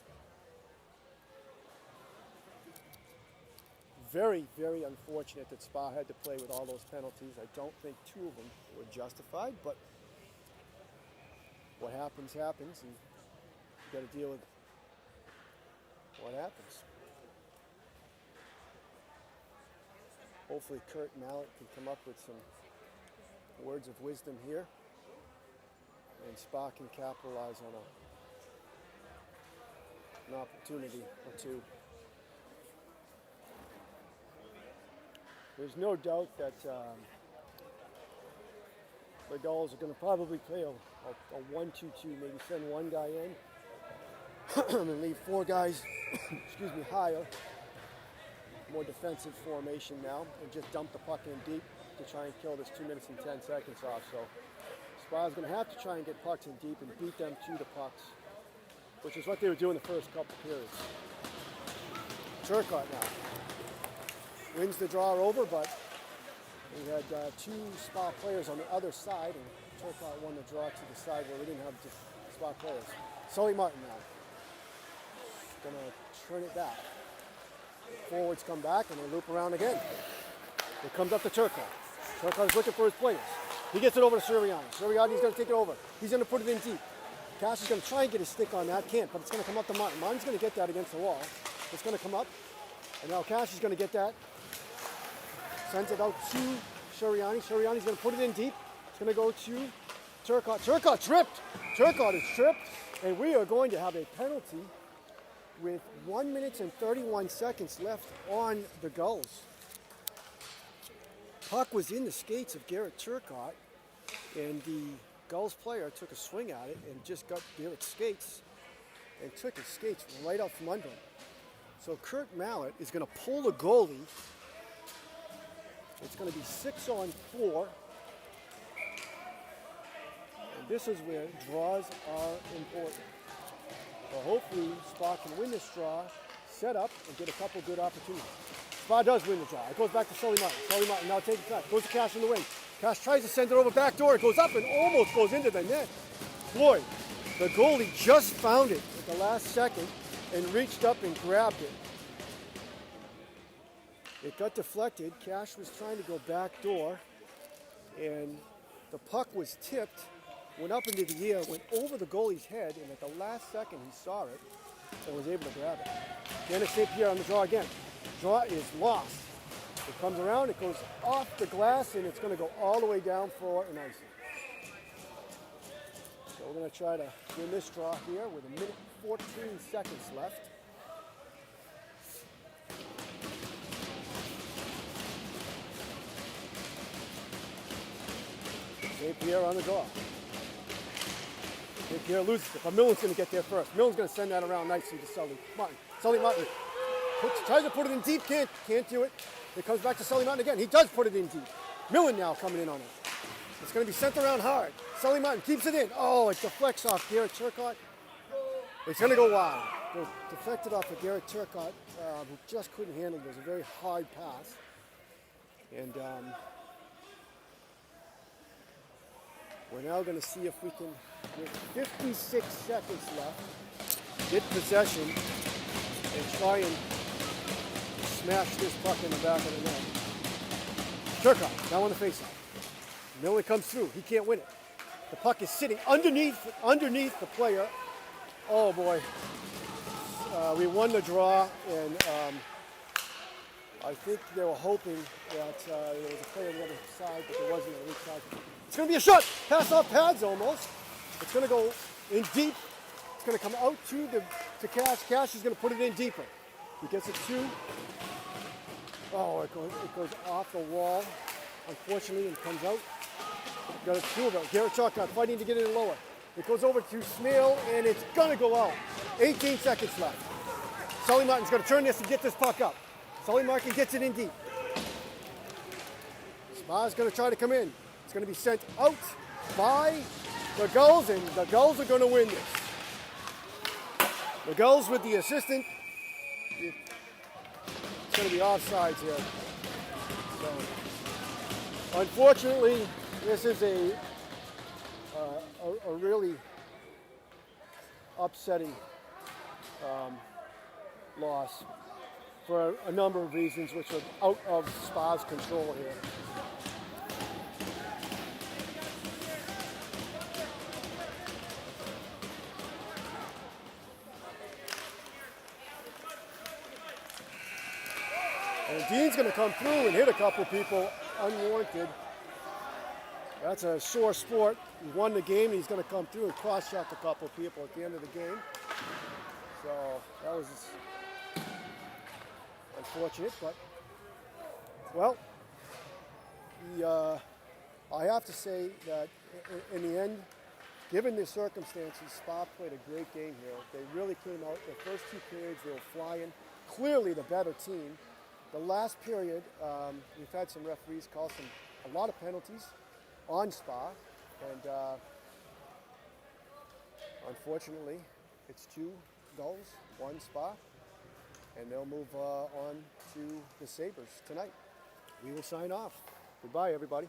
Very, very unfortunate that Spa had to play with all those penalties. I don't think 2 of them were justified, but what happens, happens, and you got to deal with what happens. Hopefully Kurt Mallett can come up with some words of wisdom here, and Spa can capitalize on an opportunity or two. There's no doubt that the Gulls are going to probably play a 1-2-2, maybe send one guy in and leave 4 guys, excuse me, higher. More defensive formation now, and just dump the puck in deep to try and kill this 2 minutes and 10 seconds off. So Spa's going to have to try and get pucks in deep and beat them to the pucks, which is what they were doing the first couple periods. Turcotte now wins the draw over, but we had 2 Spa players on the other side, and Turcotte won the draw to the side where we didn't have just Spa players. Sully Martin now going to turn it back. The forwards come back and they loop around again. It comes up to Turcotte. Turcotte's looking for his players. He gets it over to Sirianni. Sirianni's going to take it over. He's going to put it in deep. Cash is going to try and get his stick on that. Can't, but it's going to come up to Martin. Martin's going to get that against the wall. It's going to come up. And now Cash is going to get that. Sends it out to Sirianni. Sirianni's going to put it in deep. It's going to go to Turcotte. Turcotte tripped. Turcotte is tripped. And we are going to have a penalty with 1 minute and 31 seconds left on the Gulls. Puck was in the skates of Garrett Turcotte, and the Gulls player took a swing at it and just got Garrett's skates and took his skates right out from under him. So Kurt Mallett is going to pull the goalie. It's going to be 6-on-4. And this is where draws are important. So hopefully Spa can win this draw, set up, and get a couple good opportunities. Spa does win the draw. It goes back to Sully Martin. Sully Martin now takes it back. Goes to Cash in the wing. Cash tries to send it over back door. It goes up and almost goes into the net. Boy, the goalie just found it at the last second and reached up and grabbed it. It got deflected. Cash was trying to go back door, and the puck was tipped, went up into the air, went over the goalie's head, and at the last second he saw it and was able to grab it. Dennis St. Pierre on the draw again. Draw is lost. It comes around, it goes off the glass, and it's going to go all the way down for an icing. So we're going to try to win this draw here with 1 minute 14 seconds left. St. Pierre on the draw. St. Pierre loses it, but Millen's going to get there first. Millen's going to send that around nicely to Sully Martin. Sully Martin tries to put it in deep, can't do it. It comes back to Sully Martin again. He does put it in deep. Millen now coming in on it. It's going to be sent around hard. Sully Martin keeps it in. Oh, it deflects off Garrett Turcotte. It's going to go wide. It deflected off of Garrett Turcotte, who just couldn't handle it. It was a very hard pass. And we're now going to see if we can, with 56 seconds left, get possession and try and smash this puck in the back of the net. Turcotte now on the faceoff. Millen comes through. He can't win it. The puck is sitting underneath the player. Oh boy. We won the draw, and I think they were hoping that there was a player on the other side, but there wasn't on the weak side. It's going to be a shot. Pass off pads almost. It's going to go in deep. It's going to come out to Cash. Cash is going to put it in deeper. He gets it to. Oh, it goes off the wall. Unfortunately, it comes out. Got it two of them. Garrett Chalkcott fighting to get it lower. It goes over to Smale, and it's going to go out. 18 seconds left. Sully Martin's going to turn this and get this puck up. Sully Martin gets it in deep. Spa's going to try to come in. It's going to be sent out by the Gulls, and the Gulls are going to win this. The Gulls with the assistant. It's going to be offsides here. So, unfortunately, this is a really upsetting loss for a number of reasons which are out of Spa's control here. And Dean's going to come through and hit a couple people unwarranted. That's a sore sport. He won the game. He's going to come through and cross-check a couple people at the end of the game. So that was unfortunate, but well, I have to say that in the end, given the circumstances, Spa played a great game here. They really came out. The first two periods, they were flying. Clearly the better team. The last period, we've had some referees call a lot of penalties on Spa, and unfortunately, it's 2 Gulls, 1 Spa, and they'll move on to the Sabres tonight. We will sign off. Goodbye, everybody.